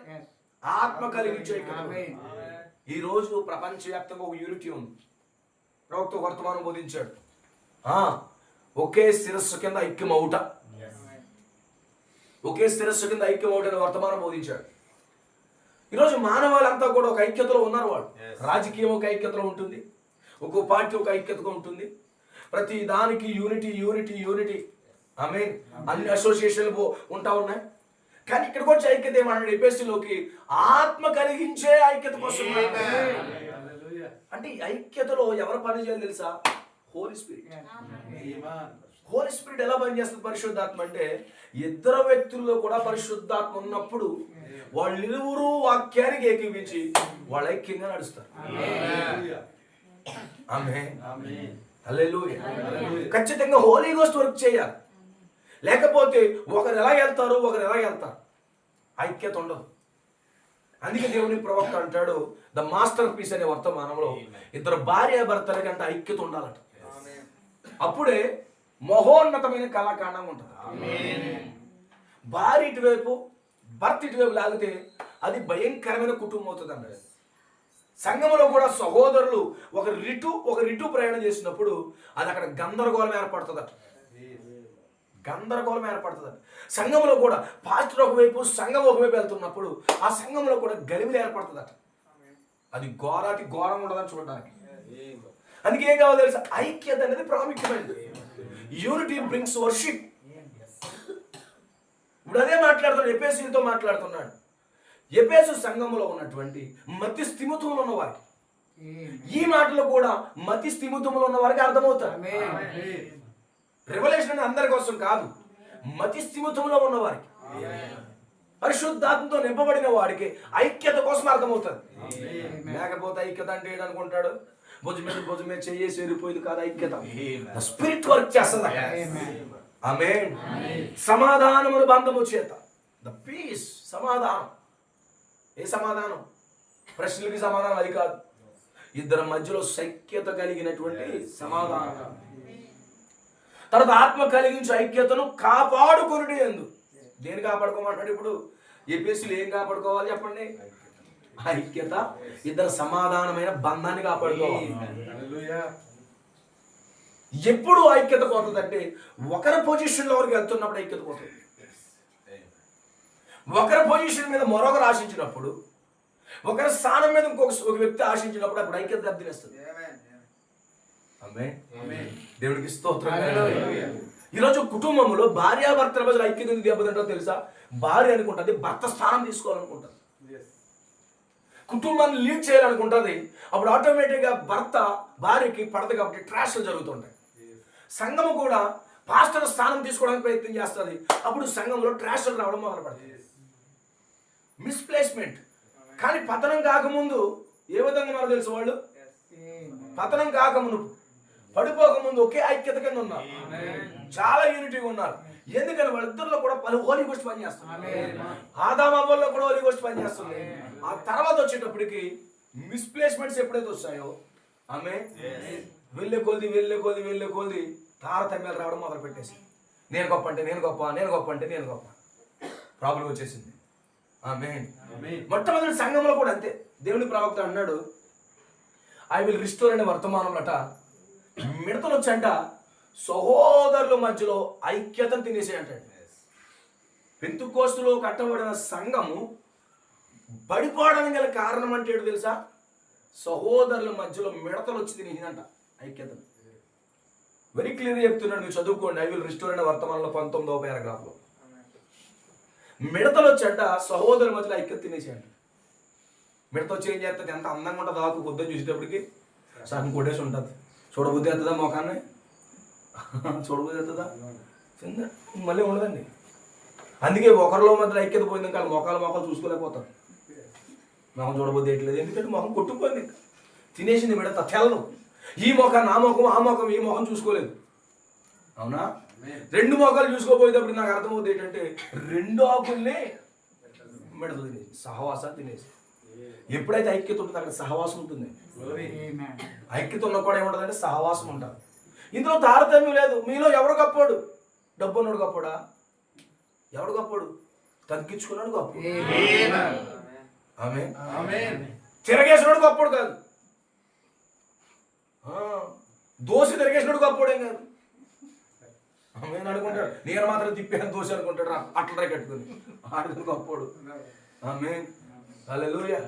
ఆత్మ కలిగించే ఐక్యత. ఈ రోజు ప్రపంచవ్యాప్తంగా ఒక యూనిటీ ఉంది. ప్రవక్త వర్తమానం బోధించాడు, ఒకే శిరస్సు కింద ఐక్యం అవుట, ఒకే శిరస్సు కింద ఐక్యం అవుట అని వర్తమానం బోధించాడు. ఈరోజు మానవాళ్ళంతా కూడా ఒక ఐక్యతలో ఉన్నారు. వాళ్ళు రాజకీయం ఒక ఐక్యతలో ఉంటుంది, ఒక్కో పార్టీ ఒక ఐక్యతగా ఉంటుంది. ప్రతి దానికి యూనిటీ యూనిటీ యూనిటీ. ఆమె అన్ని అసోసియేషన్లు ఉంటా ఉన్నాయి. కానీ ఇక్కడికి వచ్చే ఐక్యత ఏమన్నాడు? ఎఫెసులోకి ఆత్మ కలిగించే ఐక్యత కోసం. అంటే ఈ ఐక్యతలో ఎవరు పని చేయాలి తెలుసా? హోలీ స్పిరిట్. హోలీ స్పిరిట్ ఎలా పనిచేస్తుంది? పరిశుద్ధాత్మ అంటే ఇద్దరు వ్యక్తుల్లో కూడా పరిశుద్ధాత్మ ఉన్నప్పుడు వాళ్ళిరువురు వాక్యానికి ఏకీవించి వాళ్ళ ఐక్యంగా నడుస్తారు. ఆమేన్. హల్లెలూయా. ఖచ్చితంగా హోలీ గోస్ట్ వర్క్ చేయాలి. లేకపోతే ఒకరు ఎలా వెళ్తారు, ఒకరు ఎలా వెళ్తారు, ఐక్యత ఉండదు. అందుకే దేవుని ప్రవక్త అంటాడు, ద మాస్టర్ పీస్ అనే వర్తమానంలో ఇద్దరు భార్య భర్తల కంటే ఐక్యత ఉండాలట. అప్పుడే మహోన్నతమైన కళాకాండం ఉంటుంది. భార్య ఇటువైపు, భర్త ఇటువైపు లాగితే అది భయంకరమైన కుటుంబం అవుతుంది అన్నాడు. సంఘంలో కూడా సహోదరులు ఒక రిటు ప్రయాణం చేసినప్పుడు అది అక్కడ గందరగోళం ఏర్పడుతుందట. గందరగోళం ఏర్పడుతుందట. సంఘంలో కూడా పాస్టర్ ఒకవైపు, సంఘం ఒకవైపు వెళ్తున్నప్పుడు ఆ సంఘంలో కూడా గలిబిలి ఏర్పడుతుందట. అది ఘోరాతి ఘోరం ఉండదని చూడడానికి. అందుకే ఏం కావాలో తెలుసా? ఐక్యత అనేది ప్రాముఖ్యమైనది. Unity brings worship. ఇప్పుడు అదే మాట్లాడుతున్నాడు, ఎఫెసుతో మాట్లాడుతున్నాడు. ఎఫెసు సంఘంలో ఉన్నటువంటి మతి స్థిమితంలో ఉన్న వారికి ఈ మాటలు కూడా మతి స్థిమితంలో ఉన్న వారికి అర్థమవుతాయి. రెవల్యూషన్ అనేది అందరి కోసం కాదు, మతి స్థిమితంలో ఉన్న వారికి, పరిశుద్ధాత్మతో నింపబడిన వాడికి ఐక్యత కోసం అర్థమవుతుంది. లేకపోతే ఐక్యత అంటే ఏంటనుకుంటాడు? భుజం మీద చేయేసి వెళ్ళిపోయింది కాదు ఐక్యత. స్పిరిట్ వర్క్ చేస్తుంది. ఆమేన్. సమాధానమును బంధము చేత, ద పీస్, సమాధానం. ఏ సమాధానం? ప్రశ్నలకి సమాధానం అది కాదు. ఇద్దరి మధ్యలో సఖ్యత కలిగినటువంటి సమాధానం. తర్వాత ఆత్మ కలిగించే ఐక్యతను కాపాడుకొనుట యందు. దేని కాపాడుకోమంటాడు? ఇప్పుడు ఎఫెసులు ఏం కాపాడుకోవాలి చెప్పండి? ఐక్యత, ఇద్దరు సమాధానమైన బంధాన్ని కాపాడుకోవాలి. ఎప్పుడు ఐక్యత పోతుందంటే ఒకరి పొజిషన్లో వరకు వెళ్తున్నప్పుడు ఐక్యత పోతుంది. ఒకరి పొజిషన్ మీద మరొకరు ఆశించినప్పుడు, ఒకరి స్థానం మీద ఒక వ్యక్తి ఆశించినప్పుడు అప్పుడు ఐక్యత దెబ్బతినేస్తుంది. దేవుడికి స్తోత్రం. ఈరోజు కుటుంబంలో భార్యాభర్తల మధ్య ఐక్యత ఎందుకు దెబ్బతింటో తెలుసా? భార్య అనుకుంటుంది భర్త స్థానం తీసుకోవాలనుకుంటుంది, కుటుంబాన్ని లీడ్ చేయాలనుకుంటుంది. అప్పుడు ఆటోమేటిక్గా భర్త భార్యకి పడదు కాబట్టి ట్రాష్లు జరుగుతుంటాయి. సంఘము కూడా పాస్టర్ స్థానం తీసుకోవడానికి ప్రయత్నం చేస్తుంది. అప్పుడు సంఘంలో ట్రాష్లు రావడం మొదలు పడుతుంది. మిస్ప్లేస్మెంట్. కానీ పతనం కాకముందు ఏ విధంగా మనకు తెలుసు వాళ్ళు? పతనం కాకముందు, పడిపోకముందు ఒకే ఐక్యత కింద ఉన్నారు. చాలా యూనిటీగా ఉన్నారు. ఎందుకని వాళ్ళిద్దరిలో కూడా హోలీ గోస్ట్ పనిచేస్తుంది. ఆదామవ్వల్లో కూడా హోలీ గోస్ట్ పనిచేస్తుంది. ఆ తర్వాత వచ్చేటప్పటికి మిస్ప్లేస్మెంట్స్ ఎప్పుడైతే వస్తాయో ఆమె వెళ్ళే కొద్ది తారతమ్యాలు రావడం మొదలు పెట్టేసి నేను గొప్ప అంటే నేను గొప్ప ప్రాబ్లం వచ్చేసింది. ఆమె మొట్టమొదటి సంఘంలో కూడా అంతే. దేవుని ప్రవక్త అన్నాడు, ఐ విల్ రిస్టోర్ అనే వర్తమానంలట మిడతలు వచ్చంట సహోదరుల మధ్యలో ఐక్యతను తినేసే అంటాడు. పెంతుకోస్తులో కట్టబడిన సంఘము పడిపోవడానికి గల కారణం అంటే ఏంటో తెలుసా? సహోదరుల మధ్యలో మిడతలు వచ్చి తినేసిందంట ఐక్యతను. వెరీ క్లియర్గా చెప్తున్నాడు, మీరు చదువుకోండి. ఐ విల్ రిస్టోర్ అనే వర్తమానంలో 19వ పారాగ్రాఫ్లో మిడతలు వచ్చంట సహోదరుల మధ్యలో ఐక్యత తినేసేయండి. మిడత వచ్చి ఏం చేస్తుంది? ఎంత అందంగా ఉంటుంది ఆకు పొద్దున్న చూసేటప్పటికి సగం కొట్టేసి ఉంటుంది. చూడబుద్ధి అవుతుందా మొఖాన్ని? చూడబుద్ధి అవుతుందా? మళ్ళీ ఉండదండి. అందుకే ఒకరిలో మధ్య ఐక్యత పోయింది, ఇంకా మొఖాలు చూసుకోలేకపోతారు. మొహం చూడబుద్ధి వేయట్లేదు, ఎందుకంటే మొహం కొట్టుకుపోయింది. తినేసింది మిడత. తెల్లం ఈ మొఖం ఆ ముఖం, ఆ ముఖం ఈ ముఖం చూసుకోలేదు. అవునా? రెండు మొఖాలు చూసుకోపోయేటప్పుడు నాకు అర్థమవుతుంది ఏంటంటే రెండు ఆకుల్ని మిడతలు తినేసి సహవాసాలు తినేసి. ఎప్పుడైతే ఐక్యత ఉంటుందో అక్కడ సహవాసం ఉంటుంది. ఐక్యత ఉన్న కూడా ఏముంటుందంటే సహవాసం ఉంటారు. ఇందులో తారతమ్యం లేదు. మీలో ఎవడు గొప్పోడు? డబ్బు ఉన్నాడు గొప్పడా? ఎవడు గొప్పడు? తగ్గించుకున్నాడు గొప్ప. ఆమె తిరగేసినాడు గొప్పడు కాదు. దోశ తిరగేసినాడు గొప్పడేం కాదు. ఆమె అనుకుంటాడు నేను మాత్రం తిప్పాను దోశ అనుకుంటాడు, అట్లా కట్టుకుని ఆడుకుని గొప్పడు. ఆమె హల్లెలూయా,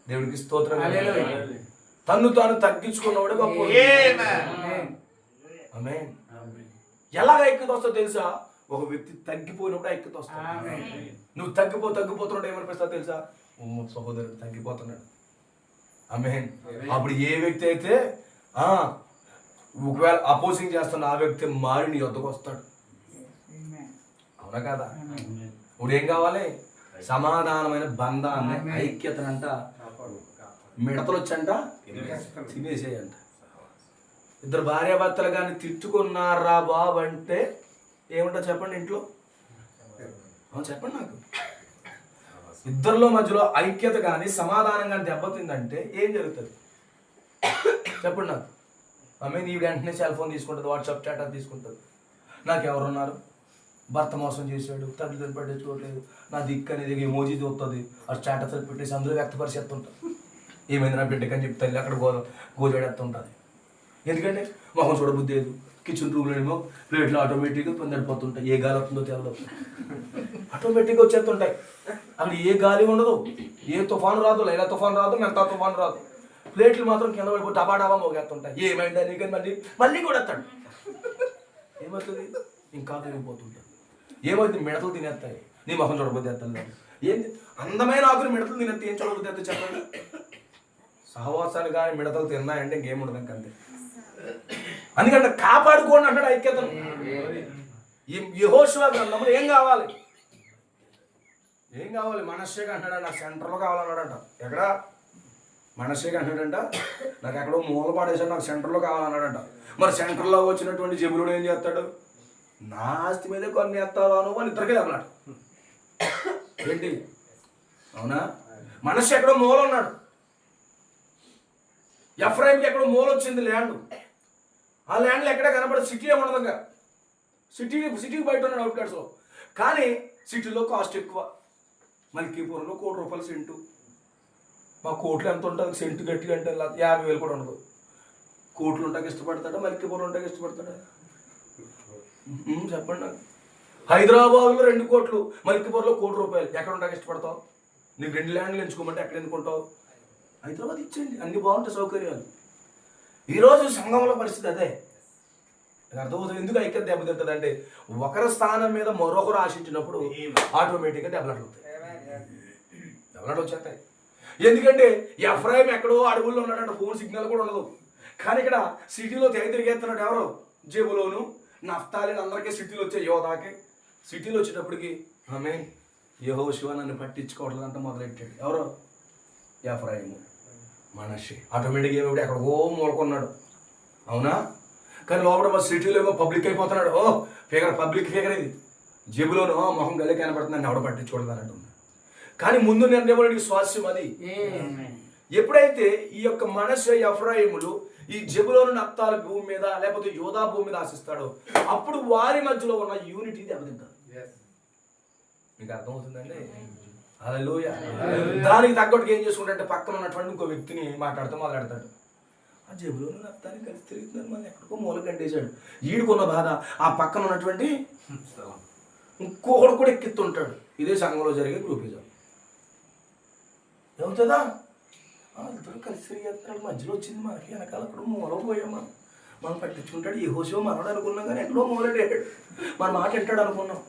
దేవుడికి స్తోత్రం. తన్ను తాను తగ్గించుకున్నవాడు గొప్పడు. ఆమె ఎలాగ ఐక్యత వస్తుందో తెలుసా? ఒక వ్యక్తి తగ్గిపోయినప్పుడు ఐక్యత వస్తుంది. నువ్వు తగ్గిపోతున్నాడు ఏమనిపిస్తా తెలుసా? సహోదరుడు తగ్గిపోతున్నాడు. ఆమేన్. అప్పుడు ఏ వ్యక్తి అయితే ఒకవేళ అపోజింగ్ చేస్తున్న ఆ వ్యక్తి మారి నీ వద్దకు వస్తాడు. అవునా కదా? ఇప్పుడు ఏం కావాలి? సమాధానమైన బంధాన్ని, ఐక్యతనంట మిడతలు వచ్చంట తినేసేయంట. ఇద్దరు భార్యాభర్తలు కానీ తిట్టుకున్నారా బాబు అంటే ఏముంటో చెప్పండి ఇంట్లో? చెప్పండి నాకు. ఇద్దరిలో మధ్యలో ఐక్యత కానీ సమాధానం కానీ దెబ్బతిందంటే ఏం జరుగుతుంది చెప్పండి నాకు. ఈ వెంటనే సెల్ ఫోన్ తీసుకుంటుంది, వాట్సాప్ చాట్ తీసుకుంటుంది. నాకు ఎవరున్నారు? భర్త మోసం చేశాడు, తల్లిదండ్రులు పట్టించుకోవట్లేదు, నా దిక్కు అనేది ఎమోజీ చూస్తుంది, ఆ స్టేటస్ పెట్టేసి అందులో వ్యక్తపరిచేస్తుంటుంది. ఏమైంది నా బిడ్డకని చెప్తే తల్లి అక్కడ గోజాడేస్తుంటుంది. ఎందుకంటే మొహం చూడబుద్ధి లేదు. కిచెన్ రూమ్లో ఏమో ప్లేట్లు ఆటోమేటిక్గా పొందడిపోతుంటాయి. ఏ గాలి వస్తుందో తెలదు, ఆటోమేటిక్గా వచ్చేస్తుంటాయి. అక్కడ ఏ గాలి ఉండదు, ఏ తుఫాను రాదు, లైలా తుఫాను రాదు, మెంతా తుఫాను రాదు. ప్లేట్లు మాత్రం కింద పడిపోయి డబా మోగేస్తుంటాయి. ఏమైందా నీకని మళ్ళీ కూడా ఎత్తాడు. ఏమవుతుంది? ఇంకా తిరిగిపోతుంటాడు. ఏమవుతుంది? మిడతలు తినేస్తాయి. నీ మొహం చూడబోద్ది ఎత్తాను. ఏంటి అందమైన ఆకులు మిడతలు తినేస్తే ఏం చూడబోద్ది ఎత్తా చెప్పండి. సహవాసాలు కానీ మిడతలు తిన్నాయంటే ఇంకేముండదు ఇంకంతే. అందుకంటే కాపాడుకోండి అంటాడు ఐక్యతను. యెహోషువ గ్రంథంలో ఏం కావాలి? మనశ్శేగా అంటాడు, నాకు సెంటర్లో కావాలన్నాడంట. ఎక్కడ? మనశ్శేగా అంటాడంట, నాకు ఎక్కడో మూల పాడేసాడు, నాకు సెంటర్లో కావాలన్నాడంట. మరి సెంటర్లో వచ్చినటువంటి జబులుడు ఏం చేస్తాడు? నా ఆస్తి మీదే కొన్ని ఎత్తావా నువ్వు అని ఇద్దరికే అన్నాడు. ఏంటి? అవునా? మనశ్శే ఎక్కడో మూల ఉన్నాడు. ఎఫ్రాయిమ్కి ఎక్కడో మూల వచ్చింది ల్యాండ్. ఆ ల్యాండ్లో ఎక్కడ కనబడదు, సిటీ ఏమన్నదంగా. సిటీకి బయట ఉన్నాడు అవుట్కట్స్లో. కానీ సిటీలో కాస్ట్ ఎక్కువ. మల్కీపురంలో ₹1,00,000 సెంటు. మా కోట్లు ఎంత ఉంటుంది సెంటు గట్టిగా అంటే 50,000 కూడా ఉండదు. కోట్లు ఉంటాకి ఇష్టపడతాడా, మల్కీపురం ఉంటాకి ఇష్టపడతాడా? చెప్పండి నాకు. హైదరాబాద్లో 2 కోట్లు, మల్కీపురంలో ₹1,00,000. ఎక్కడ ఉంటాకి ఇష్టపడతావు? నీకు 2 ల్యాండ్లు ఎంచుకోమంటే ఎక్కడ ఎందుకుంటావు? హైదరాబాద్ ఇచ్చేయండి, అన్ని బాగుంటాయి సౌకర్యాలు. ఈరోజు సంఘంలో పరిస్థితి అదే. అర్థమవుతుంది. ఎందుకు ఐక్యత దెబ్బతింటుంది అంటే ఒకరి స్థానం మీద మరొకరు ఆశించినప్పుడు ఆటోమేటిక్గా దెబ్బలాటలు వచ్చేస్తాయి. ఎందుకంటే ఎఫ్రాయిం ఎక్కడో అడవుల్లో ఉన్నాడంట, ఫోన్ సిగ్నల్ కూడా ఉండదు. కానీ ఇక్కడ సిటీలో తిరిగేస్తున్నాడు ఎవరు? జేబులోను నఫ్తాలిని అందరికీ సిటీలో వచ్చే యోధాకి. సిటీలో వచ్చేటప్పటికి యెహోషువ నన్ను పట్టించుకోవట్లేదంట మొదలెట్టాడు. ఎవరు? ఎఫ్రాయిము. మనషే. ఆటోమేటిక్గా ఏమిటి ఎక్కడికో మూలకున్నాడు, అవునా? కానీ లోపల మా సిటీలో ఏమో పబ్లిక్ అయిపోతున్నాడు. పబ్లిక్ ఫిగర్ ఇది. జేబులోనో మొహం గలే కనపడుతుందని ఎవడ పట్టించుకోవడం అంటున్నాడు. కానీ ముందు నిర్ణయం స్వాస్యం అది. ఎప్పుడైతే ఈ యొక్క మనషే ఎఫ్రాయిములు ఈ జెబులోను నప్తాల భూమి మీద లేకపోతే యోధా భూమి మీద ఆశిస్తాడో అప్పుడు వారి మధ్యలో ఉన్న యూనిటీ దెబ్బతింటారు. మీకు అర్థమవుతుందండి? హల్లెలూయా. దానికి తగ్గట్టుగా ఏం చేసుకుంటే పక్కన ఉన్నటువంటి ఇంకో వ్యక్తిని మాట్లాడతాడు. ఆ జెబులోను నప్తాన్ని కలిసి తిరుగుతున్నారు, మళ్ళీ ఎక్కడికో మూల కంటేశాడు. ఈడుకున్న బాధ ఆ పక్కన ఉన్నటువంటి ఇంకొకడు కూడా ఎక్కిస్తుంటాడు. ఇదే సంఘంలో జరిగే గ్రూపిజం. ఏమవుతుందా? ఇద్దరు కలిసి తిరిగేస్తున్నాడు, మధ్యలో వచ్చింది మనకి వెనకాల అక్కడ మూల పోయాం. మనం పట్టించుకుంటాడు. ఈ హోషో మనోడు అనుకున్నాం, కానీ ఎక్కడో మూలడేటాడు, మన మాట వింటాడు అనుకున్నాం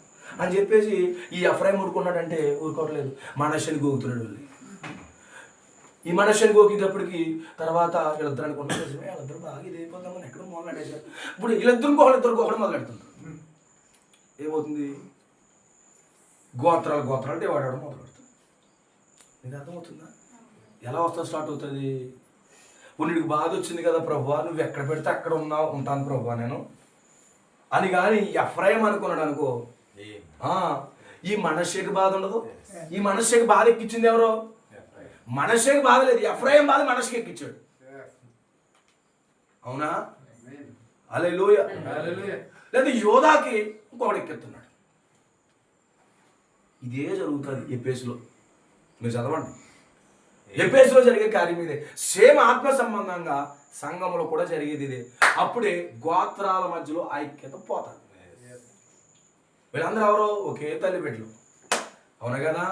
అని చెప్పేసి ఈ ఎఫ్రాయిం ఊరుకున్నాడంటే ఊరుకోవట్లేదు, మనషని గోగుతున్నాడు. ఈ మనషని గోకినప్పటికీ తర్వాత వీళ్ళిద్దరు అనుకున్నాడు, వీళ్ళిద్దరు బాగా ఇది అయిపోతాం కానీ ఎక్కడో మూలడేశారు. ఇప్పుడు వీళ్ళిద్దరు గోహడం మొదలెడుతున్నారు. ఏమవుతుంది? గోత్రాలు వాడడం మొదలెడుతుంది. నీకు అర్థమవుతుందా? ఎలా వస్తా స్టార్ట్ అవుతుంది? నీకు బాధ వచ్చింది కదా ప్రభువా, నువ్వు ఎక్కడ పెడితే అక్కడ ఉంటాను ప్రభువా నేను అని. కానీ ఎఫ్రాయిం అనుకున్నాడు అనుకో, ఈ మనషేకి బాధ ఉండదు. ఈ మనషేకి బాధ ఎక్కించింది ఎవరో? మనషేకి బాధ లేదు, ఎఫ్రాయిం బాధ మనషకి ఎక్కించాడు. అవునా? హల్లెలూయా. లేదా యోధాకి ఇంకొకటి ఎక్కిస్తున్నాడు. ఇదే జరుగుతుంది ఎఫెసులో. మీరు చదవండి, ఎఫెసులో జరిగే కార్యం ఇదే. సేమ్ ఆత్మ సంబంధంగా సంఘంలో కూడా జరిగేది ఇదే. అప్పుడే గోత్రాల మధ్యలో ఐక్యత పోతారు. వీళ్ళందరూ ఎవరో ఒకే తల్లి బిడ్డలు, అవునా కదా?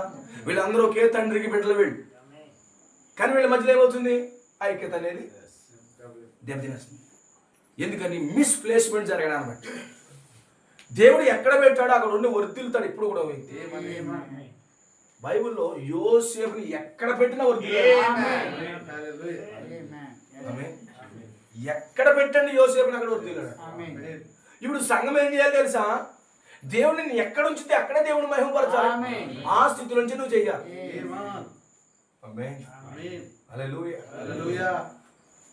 వీళ్ళందరూ ఒకే తండ్రికి బిడ్డలు వీళ్ళు. కానీ వీళ్ళ మధ్యలో ఏమవుతుంది? ఐక్యత అనేది దెబ్బతినేస్తుంది. ఎందుకని? మిస్ప్లేస్మెంట్ జరగడానికి బట్టి. దేవుడు ఎక్కడ పెట్టాడో అక్కడ ఉండి వర్తిల్తాడు ఇప్పుడు కూడా. బైబిల్లో యోసేపుని ఎక్కడ పెట్టినా ఎక్కడ పెట్టండి యోసేపుని అక్కడ వర్తిల్లాడు. ఇప్పుడు సంఘం ఏం చేయాలి తెలుసా? దేవుడిని ఎక్కడ ఉంచితే అక్కడే దేవుని మహిమపరచాలి. ఆ స్థితి నుంచి నువ్వు చెయ్యాలి.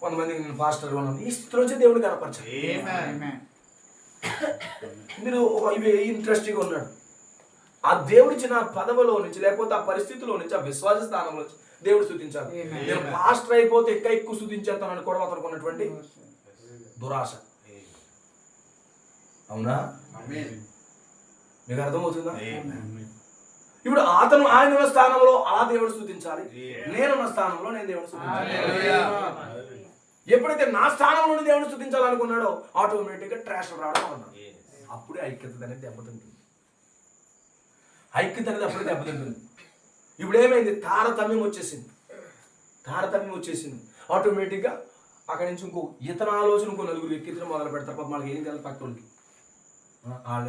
కొంతమంది నేను పాస్టర్ ఉన్నాను, ఈ స్థితిలోంచి దేవుడిని కనపరచాలి. మీరు ఇవి ఇంట్రెస్టింగ్ ఉన్నాడు. ఆ దేవుడిచ్చిన పదవిలో నుంచి లేకపోతే ఆ పరిస్థితిలో నుంచి ఆ విశ్వాస స్థానంలో నుంచి దేవుడు స్తుతించాలి. నేను పాస్టర్ అయిపోతే ఎక్కువ స్తుతించేస్తాను అనుకోవడం అతనికి ఉన్నటువంటి దురాశ. అవునా? మీకు అర్థమవుతుందా? ఇప్పుడు ఆయన ఉన్న స్థానంలో ఆ దేవుడు స్తుతించాలి, నేనున్న స్థానంలో నేను దేవుడు స్తుతించాలి. ఎప్పుడైతే నా స్థానంలో దేవుడు స్తుతించాలనుకున్నాడో ఆటోమేటిక్గా ట్రాష్ రావడం అన్నాడు. అప్పుడే ఐక్యత అనేది దెబ్బతింటుంది. అప్పుడే దెబ్బతింటుంది. ఇప్పుడు ఏమైంది? తారతమ్యం వచ్చేసింది. ఆటోమేటిక్గా అక్కడి నుంచి ఇంకో ఇతర ఆలోచన ఇంకో నలుగురు ఎక్కించడం మొదలు పెడతారు. పాప మనకి ఏం తెలియదు, పక్క వాళ్ళకి వాళ్ళు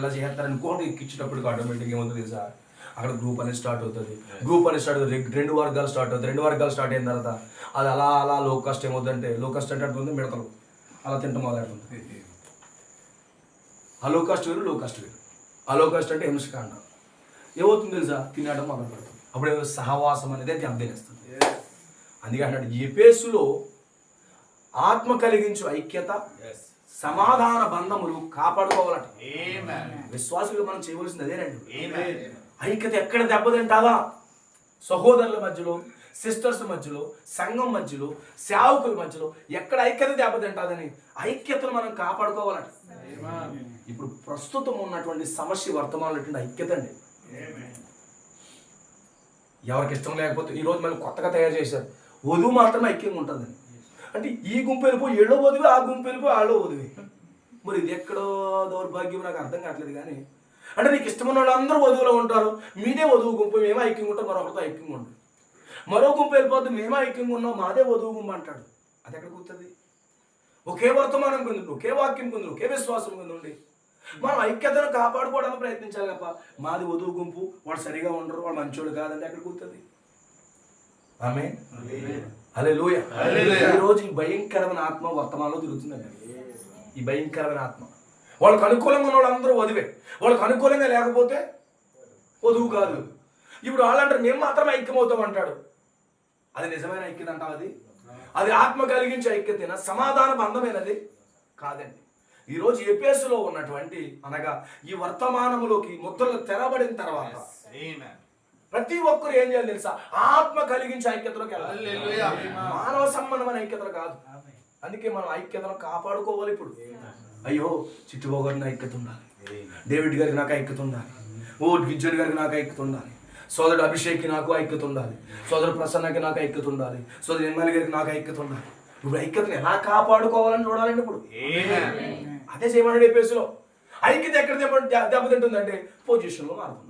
ఇలా చేస్తారు అనుకోండి. ఎక్కించేటప్పటికి ఆటోమేటిక్గా ఏమవుతుంది తెలుసా? అక్కడ గ్రూప్ అనేది స్టార్ట్ అవుతుంది. రెండు వర్గాలు స్టార్ట్ అయిన తర్వాత అది అలా లో కాస్ట్ ఏమవుతుందంటే, లో కాస్ట్ అంటే అటువంటి మిడతలు అలా తింటాం మొదలెడుతుంది. ఆ లో కాస్ట్ వేరు. ఆ లో కాస్ట్ అంటే హింసకాండ. ఏమవుతుంది తెలుసా? తినడం మొదలు పెడతాం. అప్పుడు ఏదో సహవాసం అనేది దెబ్బతినేస్తుంది. అందుకే అన్నాడు, ఎఫెసులో ఆత్మ కలిగించు ఐక్యత, సమాధాన బంధములు కాపాడుకోవాలట. విశ్వాసులుగా మనం చేయవలసింది అదేనండి. ఐక్యత ఎక్కడ దెబ్బతింటావా? సహోదరుల మధ్యలో, సిస్టర్స్ మధ్యలో, సంఘం మధ్యలో, సేవకుల మధ్యలో ఎక్కడ ఐక్యత దెబ్బతింటాదని ఐక్యతను మనం కాపాడుకోవాలట. ఇప్పుడు ప్రస్తుతం ఉన్నటువంటి సమస్య వర్తమానటువంటి ఐక్యత అండి. ఎవరికి ఇష్టం లేకపోతే ఈరోజు మళ్ళీ కొత్తగా తయారు చేశారు, వధువు మాత్రమే ఐక్యంగా ఉంటుందని. అంటే ఈ గుంపు వెళ్ళిపోయి ఏళ్ళో వదివి, ఆ గుంపు వెళ్ళిపోయి ఆళ్ళో వదివి. మరి ఇది ఎక్కడో దౌర్భాగ్యం నాకు అర్థం కావట్లేదు. కానీ అంటే నీకు ఇష్టమైన వాళ్ళు అందరూ వధువులో ఉంటారు, మీదే వధువు గుంపు, మేమే ఐక్యంగా ఉంటాం, మరొకరితో ఐక్యంగా ఉంటాం. మరో గుంపు వెళ్ళిపోతే మేమే ఐక్యంగా ఉన్నాం, మాదే వధువు గుంపు అంటాడు. అది ఎక్కడ కూర్తుంది? ఒకే వర్తమానం కింద, ఒకే వాక్యం కింద, ఒకే విశ్వాసం కింద ఉండి మనం ఐక్యతను కాపాడుకోవడానికి ప్రయత్నించాలి తప్ప మాది వధువు గుంపు, వాడు సరిగా ఉండరు, వాడు మంచోడు కాదంటే ఎక్కడ కూర్తుంది? ఆమేన్. హల్లెలూయా. ఈరోజు ఈ భయంకరమైన ఆత్మ వర్తమానంలో తిరుగుతుందండి. ఈ భయంకరమైన ఆత్మ వాళ్ళకి అనుకూలంగా ఉన్న వాళ్ళందరూ వదివే, వాళ్ళకి అనుకూలంగా లేకపోతే వధువు కాదు. ఇప్పుడు వాళ్ళంటారు మేము మాత్రమే ఐక్యమవుతాం అంటాడు. అది నిజమైన ఐక్యత అంటావు? అది ఆత్మ కలిగించే ఐక్యతేనా? సమాధాన బంధమైనది కాదండి. ఈరోజు ఎఫెసులో ఉన్నటువంటి అనగా ఈ వర్తమానములోకి ముద్రలు తెరబడిన తర్వాత ప్రతి ఒక్కరు ఏం చేయాలి తెలుసా? ఆత్మ కలిగించే ఐక్యతలోకి వెళ్ళాలి, మానవ సంబంధమైన ఐక్యతలు కాదు. అందుకే మనం ఐక్యతను కాపాడుకోవాలి. ఇప్పుడు అయ్యో చిట్టుబాబు గారికి ఐక్యత ఉండాలి, డేవిడ్ గారికి నాకు ఐక్యత ఉండాలి, గిజ్జన్ గారికి నాకు ఐక్యత ఉండాలి, సోదరుడు అభిషేక్కి నాకు ఐక్యత ఉండాలి, సోదరుడు ప్రసన్నకి నాకు ఐక్యత ఉండాలి, సోదరుడు ఎమ్మెల్యే గారికి నాకు ఐక్యత ఉండాలి. ఇప్పుడు ఐక్యతను ఎలా కాపాడుకోవాలని చూడాలండి. ఇప్పుడు అదే చేయమన్నాడు ఎఫెసులో. ఐక్యత ఎక్కడ దెబ్బతింటుందంటే పొజిషన్లో మారుతుంది.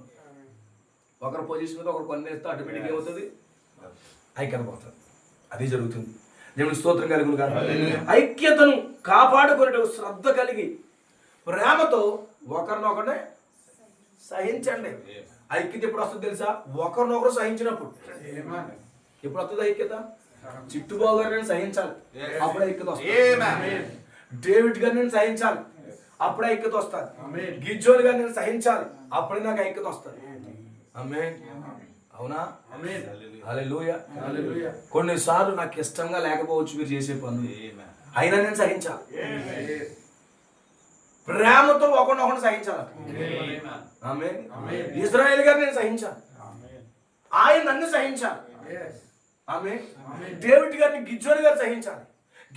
ఒకరు పొజిషన్ మీద ఒకరు కొన్ని వేస్తే ఆటోమేటిక్ ఏమవుతుంది? ఐక్యత పోతుంది. అదే జరుగుతుంది. దేవుని స్తోత్రం కలుగును గాక. ఐక్యతను కాపాడుకునే శ్రద్ధ కలిగి ప్రేమతో ఒకరినొకరిని సహించండి. ఐక్యత ఎప్పుడు వస్తుంది తెలుసా? ఒకరినొకరు సహించినప్పుడు. ఎప్పుడు వస్తుంది ఐక్యత? చిట్టుబాబు గారిని సహించాలి, అప్పుడు ఐక్యత వస్తుంది. డేవిడ్ గారిని సహించాలి, అప్పుడే ఐక్యత వస్తుంది. గిజ్జోని గారిని సహించాలి, అప్పుడే నాకు ఐక్యత వస్తుంది. ఆమేన్. అవునా? హల్లెలూయా. కొన్నిసార్లు నాకు ఇష్టంగా లేకపోవచ్చు మీరు చేసే పనులు, అయినా నేను సహించాలి. ప్రేమతో ఒకరినొకరు సహించాలి. ఆమేన్. ఇశ్రాయేల్ గారిని నేను సహించాలి, ఆయన నన్ను సహించాలి. ఆమేన్. డేవిడ్ గారిని గిజ్జోని గారు సహించాలి,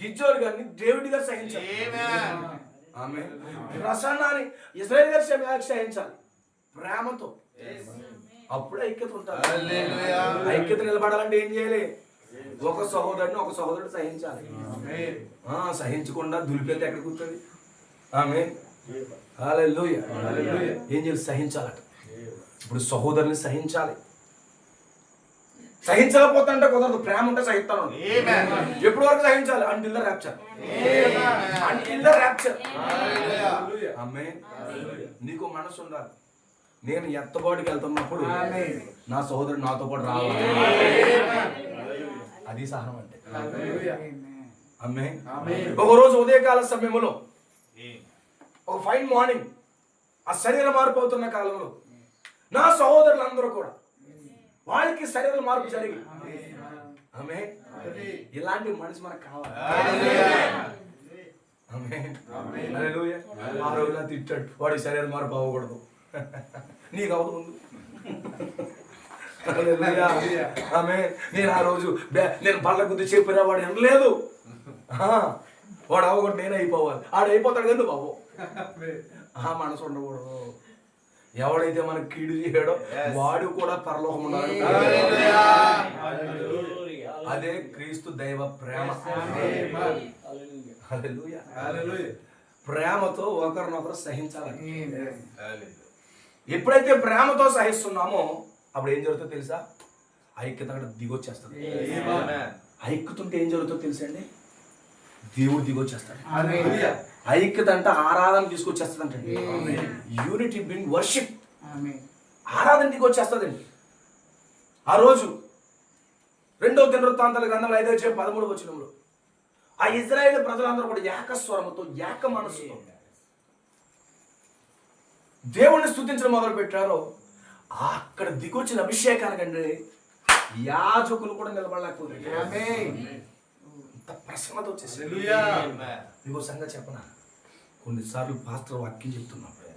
గిజ్జోని గారిని డేవిడ్ గారు సహించాలి. ఆమేన్. ప్రసన్నాన్ని ఇశ్రాయేల్ గారు సహించాలి ప్రేమతో, అప్పుడే ఐక్యత ఉంటుంది. ఐక్యత నిలబడాలంటే ఏం చేయాలి? ఒక సహోదరుడు సహించాలి. సహించకుండా దులిపేస్తే ఎక్కడ కూర్చోండి? ఆమేన్. హల్లెలూయా. ఏం చేయాలి? సహించాలట. ఇప్పుడు సహోదరుని సహించాలి. సహించకపోతే అంటే కుదరదు. ప్రేమ ఉంటే సహిస్తాను. ఎప్పటి వరకు సహించాలి? Until the rapture. ఆమేన్. నీకు మనసు ఉండాలి. నేను ఎత్తబాటుకి వెళ్తున్నప్పుడు నా సహోదరుడు నాతో పాటు రావాలి. అది సహనం అంటే. ఆమేన్. ఒకరోజు ఉదయకాల సమయంలో, ఒక ఫైన్ మార్నింగ్, ఆ శరీర మార్పు అవుతున్న కాలంలో నా సహోదరులందరూ కూడా వాళ్ళకి శరీర మార్పు జరిగి, ఆమేన్, ఇలాంటి మనిషి మనకు కావాలి. ఆమేన్. హల్లెలూయా. ఆ రోజున తిట్టాడు, వాడి శరీర మార్పు అవ్వకూడదు, నీకు అవదు ముందు. ఆమేన్. నేను ఆ రోజు నేను బళ్ళ గుద్ది చెప్పినా వాడు వినలేదు. వాడు అవ్వకూడదు, నేను అయిపోవాలి. ఆడు అయిపోతాడు కదా బాబు. మనసు ఉండకూడదు. ఎవడైతే మనకు కీడు చేయడో వాడు కూడా పరలోకం ఉన్నాడు. అదే క్రీస్తు దైవ ప్రేమ. హల్లెలూయా. ప్రేమతో ఒకరినొకరు సహించాలి. ఎప్పుడైతే ప్రేమతో సహిస్తున్నామో అప్పుడు ఏం జరుగుతుందో తెలుసా? ఐక్యత అక్కడ దిగొచ్చేస్తుంది. ఐక్యత ఉంటే ఏం జరుగుతుందో తెలుసండి? దేవుడు దిగొచ్చేస్తాడు. ఐక్యత అంటే ఆరాధన తీసుకొచ్చేస్తుంది అంటే, యూనిటీ బ్రింగ్ వర్షిప్. ఆరాధన దిగొచ్చేస్తుందండి. ఆ రోజు 2వ దినవృత్తాంతాల గ్రంథంలో 5:13 వచనంలో ఆ ఇశ్రాయేలు ప్రజలందరూ కూడా ఏకస్వరముతో, ఏక మనస్సుతో దేవుణ్ణి స్తుతించడం మొదలు పెట్టారో, అక్కడ దిగొచ్చిన అభిషేకానికండి యాజకులు కూడా నిలబడలేకపోయారు. అంత ప్రసన్నత వచ్చేసి. ఇంకో సంగతి చెప్పనా? కొన్నిసార్లు పాస్టర్ వాక్యం చెప్తున్నప్పుడు,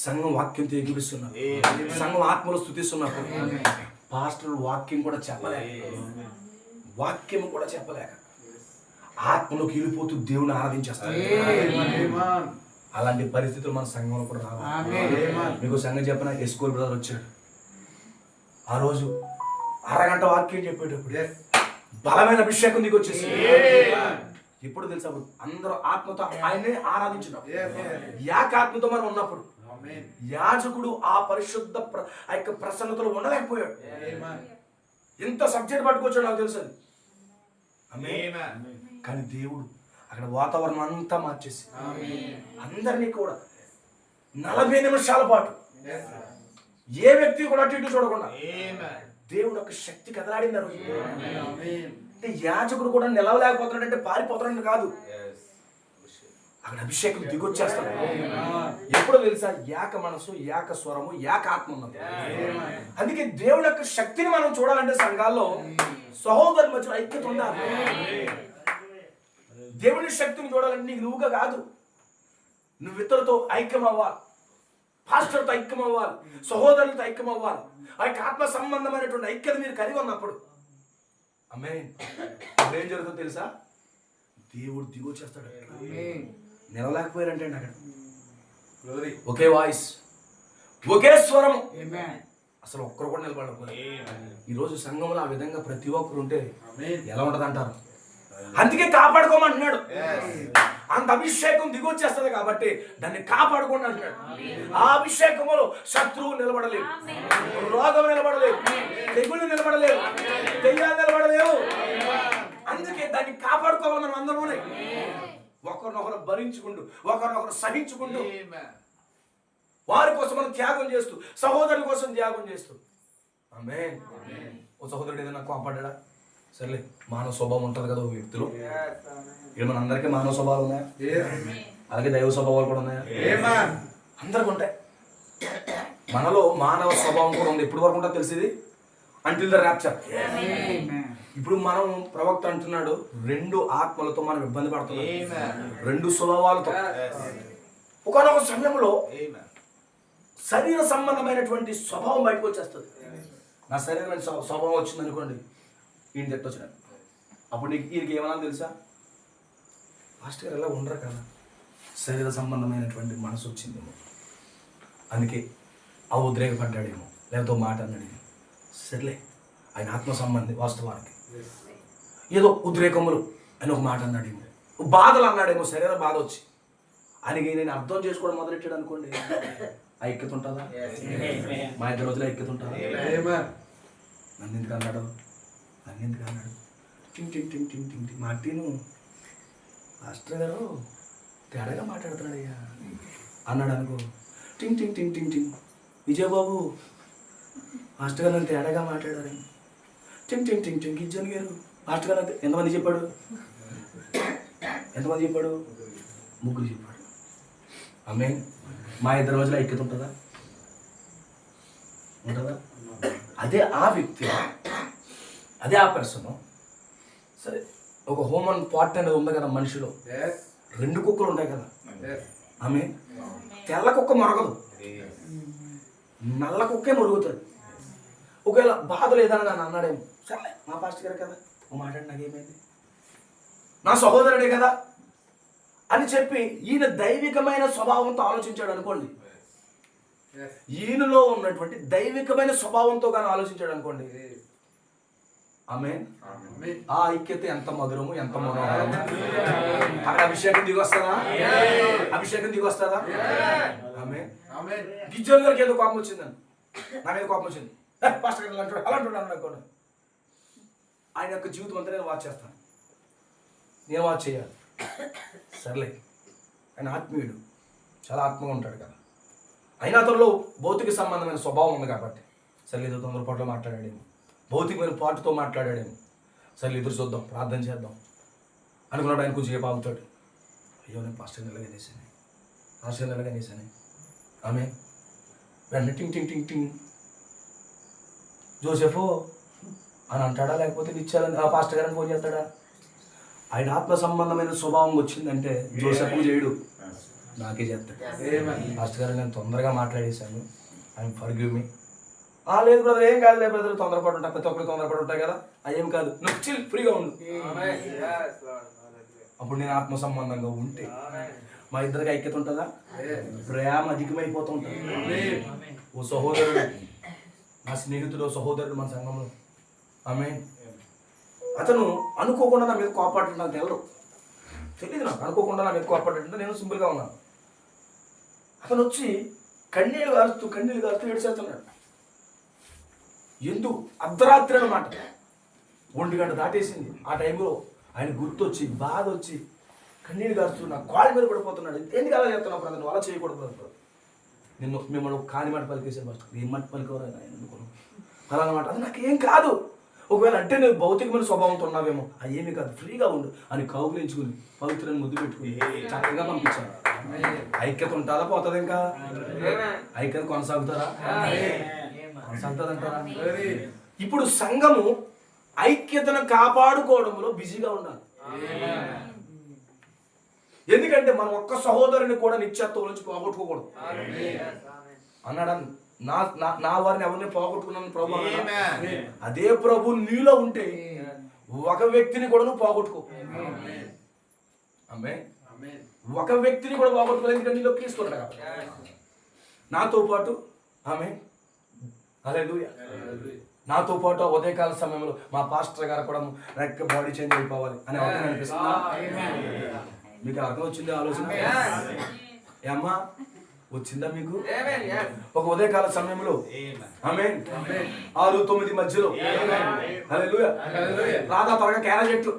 సంఘం వాక్యంతో ఎగిరిస్తున్నారు, సంఘం ఆత్మలో స్తుతిస్తున్నప్పుడు పాస్టర్ వాక్యం కూడా చెప్పలేక ఆత్మలోకి వెళ్ళిపోతూ దేవుని ఆరాధించేస్తారు. అలాంటి పరిస్థితులు మన సంఘంలో కూడా రావాలి. మీకు సంఘం చెప్పిన ఎస్కోల్ బ్రదర్ వచ్చాడు. ఆ రోజు అరగంట వాక్యం చెప్పేటప్పుడు బలమైన అభిషేకం దిగి వచ్చేసి, ఎప్పుడు తెలుసా? అందరూ ఆత్మతో ఆయనే ఆరాధించినప్పుడు, ఏకాత్మతో మనం ఉన్నప్పుడు యాజకుడు ఆ పరిశుద్ధ ఆ యొక్క ప్రసన్నతలో ఉండలేకపోయాడు. ఎంత సబ్జెక్ట్ పట్టుకొచ్చాడు నాకు తెలుసు. కానీ దేవుడు అక్కడ వాతావరణం అంతా మార్చేసి అందరినీ కూడా 40 నిమిషాల పాటు ఏ వ్యక్తి కూడా అటు ఇటు చూడకుండా దేవుడు ఒక శక్తి కదలాడింది. అంటే యాజకుడు కూడా నిలవలేకపోతున్నాడు అంటే పారిపోతున్నాడు కాదు, అక్కడ అభిషేకం దిగొచ్చేస్తాడు. ఎప్పుడో తెలుసా? ఏక మనసు, ఏక స్వరము, ఏక ఆత్మ ఉన్నది. అందుకే దేవుడి యొక్క శక్తిని మనం చూడాలంటే సంఘాల్లో సహోదరుల మధ్య ఐక్యత ఉండాలి. దేవుని శక్తిని చూడాలంటే నీకు నువ్వుగా కాదు, నువ్వు ఇతరులతో ఐక్యం అవ్వాలి, పాస్టర్తో ఐక్యం అవ్వాలి, సహోదరులతో ఐక్యం అవ్వాలి. ఆ యొక్క ఆత్మ సంబంధమైనటువంటి ఐక్యత మీరు కలిగి ఉన్నప్పుడు ఆమేన్. అప్పుడు ఏం జరుగుతుందో తెలుసా? దేవుడు దిగొచ్చేస్తాడు. నిలవలేకపోయారంటే అక్కడ ఒకే వాయిస్, ఒకే స్వరం, అసలు ఒక్కరు కూడా నిలబడకపోయారు. ఈరోజు సంఘంలో ఆ విధంగా ప్రతి ఒక్కరు ఉంటే ఎలా ఉంటది అంటారు? అందుకే కాపాడుకోమంటున్నాడు. అంత అభిషేకం దిగొచ్చేస్తుంది కాబట్టి దాన్ని కాపాడుకోండి అంటున్నాడు. ఆ అభిషేకంలో శత్రువు నిలబడలేవు, రోగం నిలబడలేవు, తెగుళ్ళు నిలబడలేవు, దెయ్యాలు నిలబడలేవు. అందుకే దాన్ని కాపాడుకోవాలి. మనం అందరూ ఒకరినొకరు భరించుకుంటూ, ఒకరినొకరు సహించుకుంటూ, వారి కోసం మనం త్యాగం చేస్తూ, సహోదరుల కోసం త్యాగం చేస్తూ. ఆమేన్. ఓ సహోదరుడు ఏదైనా కోపడ్డా, సర్లే, మానవ స్వభావం ఉంటుంది కదా ఓ వ్యక్తిలో. ఇక్కడ మన అందరికీ మానవ స్వభావాలు ఉన్నాయా? అలాగే దైవ స్వభావాలు కూడా ఉన్నాయా? అందరికి ఉంటాయి. మనలో మానవ స్వభావం కూడా ఉంది. ఎప్పటి వరకు ఉంటుందో తెలిసింది? Until the rapture. ఇప్పుడు మనం ప్రవక్త అంటున్నాడు, 2 ఆత్మలతో మనం ఇబ్బంది పడుతున్నాం, 2 స్వభావాలతో. ఒకనొక సమయంలో శరీర సంబంధమైనటువంటి స్వభావం బయటకు వచ్చేస్తుంది. నా శరీరమైన స్వభావం వచ్చింది అనుకోండి, ఈయన తిట్టొచ్చినాడు. అప్పుడు ఈయనకి ఏమన్నా తెలుసా? మాస్టర్ గారు ఎలా ఉండరు కదా, శరీర సంబంధమైనటువంటి మనసు వచ్చిందేమో, అందుకే ఆ ఉద్రేకపడ్డాడేమో, లేకపోతే మాట అన్నాడేమో. సర్లే, ఆయన ఆత్మ సంబంధి. వాస్తవానికి ఏదో ఉద్రేకములు అని ఒక మాట అన్నాడేమో, బాధలు అన్నాడేమో, శరీర బాధ వచ్చి ఆయనకి నేను అర్థం చేసుకోవడం మొదలెట్టాడు అనుకోండి, ఐక్యత ఉంటుందా? మా ఇద్దరు రోజులు ఐక్యత ఉంటుందా? నన్ను ఎందుకు అన్నాడు, నన్ను ఎందుకు అన్నాడు, టింగ్ టింగ్ టింగ్ టింగ్ టింగ్ టింగ్ మార్టీను మాస్టర్ గారు తేడాగా మాట్లాడుతున్నాడయ్యా అన్నాడు అనుకో, టింగ్ టింగ్ టింగ్ టింగ్ టింగ్ విజయబాబు మాస్టర్ గారు నన్ను తేడాగా మాట్లాడారని, టింగ్ టింగ్ టింగ్ టింగ్ గిజ్జన్ గారు మాస్టర్ గారు ఎంతమంది చెప్పాడు? ఎంతమంది చెప్పాడు? 3 చెప్పాడు. ఆమేన్. మా ఇద్దరి మధ్యలో ఐక్యత ఉంటుందా? ఉంటుందా? అదే ఆ వ్యక్తి, అదే ఆ పర్సన్. సరే, ఒక హ్యూమన్ పార్ట్ అనేది ఉంది కదా మనిషిలో, 2 కుక్కలు ఉంటాయి కదా. ఆమె తెల్ల కుక్క మొరగదు, నల్ల కుక్కే మొరుగుతుంది. ఒకవేళ బాధ లేదని నన్ను అన్నాడేమో, సరే మా పాస్టర్ గారు కదా, ఓ మాట్లాడి నాకేమైంది, నా సహోదరుడే కదా అని చెప్పి ఈయన దైవికమైన స్వభావంతో ఆలోచించాడు అనుకోండి, ఈయనలో ఉన్నటువంటి దైవికమైన స్వభావంతో కానీ ఆలోచించాడు అనుకోండి, ఆమేన్. ఆ ఐక్యత ఎంత మధురము, ఎంత మనోహరము. అక్కడ అభిషేకం దిగి వస్తుందా? అభిషేకం దిగి వస్తుందా? ఆమేన్. గిజ్జన్ గారికి ఏదో కోపం వచ్చిందని, నా మీద కోపం వచ్చింది, పాస్టర్ గారు అలాంటి అలాంటి అనుకోండి, ఆయన యొక్క జీవితం అంతా నేను వాచ్ చేస్తాను, నేను వాచ్ చేయాలి. సర్లే, ఆయన ఆత్మీయుడు, చాలా ఆత్మగా ఉంటాడు కదా, అయినా అతనిలో భౌతిక సంబంధమైన స్వభావం ఉంది కాబట్టి, సర్లే ఏదో తొందరపాటులో మాట్లాడాడేమో, భౌతికమైన పాటుతో మాట్లాడాడేమో, సర్లే ఎదురు చూద్దాం, ప్రార్థన చేద్దాం అనుకున్నాడు. ఆయన కొంచెం సేపు ఆగుతాడు, అయ్యో నేను పాస్టర్ ఎలాగనేసాను, పాస్టర్ ఎలాగనేసాను. ఆమె వెంటనే టింగ్ టింగ్ టింగ్ టింగ్ జోసెఫో అని అంటాడా, లేకపోతే నిచ్చాలని పాస్టర్ గారిని ఫోన్ చేస్తాడా? ఆయన ఆత్మ సంబంధమైన స్వభావం వచ్చిందంటే జోసెఫ్ చేయడు, నాకే చేస్తాడు. పాస్టర్ గారు నేను తొందరగా మాట్లాడేశాను, ఆయన ఫర్గివ్ మీ. లేదు బ్రదర్, ఏం కాదు, లేదు బ్రదర్, తొందరపడి ఉంటాయి, ప్రతి ఒక్కరు తొందరపడి ఉంటాయి కదా, అదేం కాదు, నువ్వు చిల్ ఫ్రీగా ఉండు. అప్పుడు నేను ఆత్మ సంబంధంగా ఉంటే మా ఇద్దరికి ఐక్యత ఉంటుందా? ప్రేమ అధికమైపోతూ ఉంటుంది. ఓ సహోదరుడు, నా స్నేహితుడు, సహోదరుడు మన సంఘంలో, ఆమేన్, అతను అనుకోకుండా నా మీద కోపాడు, నాకు తెలియదు, నాకు అనుకోకుండా నా మీద కోపాడు, నేను సింపుల్గా ఉన్నాను. అతను వచ్చి కన్నీళ్ళు కారుతూ ఏడ్చేస్తున్నాడు. ఎందుకు? అర్ధరాత్రి అన్నమాట, 1 గంట దాటేసింది. ఆ టైంలో ఆయన గుర్తొచ్చి, బాధ వచ్చి, కన్నీళ్ళు కారుతూ నా కాళ్ళ మీద పడిపోతున్నాడు. ఎందుకు అలా చెప్తున్నావు బ్రదర్, నువ్వు అలా చేయకూడదు బ్రదర్, నిన్ను మిమ్మల్ని కాని మాట పలికేసాను, ఫస్ట్ ఏం మాట పలికేవారు ఆయన అనుకున్నాను, అలా అన్నమాట. అది నాకేం కాదు, ఒకవేళ అంటే నువ్వు భౌతికమైన స్వభావంతో ఉన్నావేమో, అది ఏమీ కాదు, ఫ్రీగా ఉండు అని కౌగులించుకుని పవిత్రని ముద్దు పెట్టుకుని చక్కగా పంపించాను. ఐక్యత ఉంటుందా పోతుంది? ఇంకా ఐక్యత కొనసాగుతారా? కొనసాగుతుందంటారా? ఇప్పుడు సంఘము ఐక్యతను కాపాడుకోవడంలో బిజీగా ఉండాలి. ఎందుకంటే మనం ఒక్క సహోదరుని కూడా నిత్యత్వం నుంచి పోగొట్టుకోకూడదు అన్నాడు. నా వారిని ఎవరిని పోగొట్టుకున్నాను ప్రభు అన్నాడు. అదే ప్రభు నీలో ఉంటే ఒక వ్యక్తిని కూడా నువ్వు పోగొట్టుకో. ఆమేన్. ఒక వ్యక్తిని కూడా పోగొట్టుకోలేదు, ఎందుకంటే నీలో క్రీస్తు ఉన్నాడు కాబట్టి. నాతో పాటు ఆమేన్, హల్లెలూయా, నాతో పాటు ఉదయకాల సమయంలో మా పాస్టర్ గారు కూడా బాడీ చేంజ్ అయిపోవాలి అని అర్థం అనిపిస్తుందా? మీకు అర్థం వచ్చింది ఆలోచన? ఏమ్మా వచ్చిందా మీకు? ఒక ఉదయకాల సమయంలో ఆమేన్ 6-9 మధ్యలో హల్లెలూయా రాధా త్వరగా క్యారేజ్ చెట్లు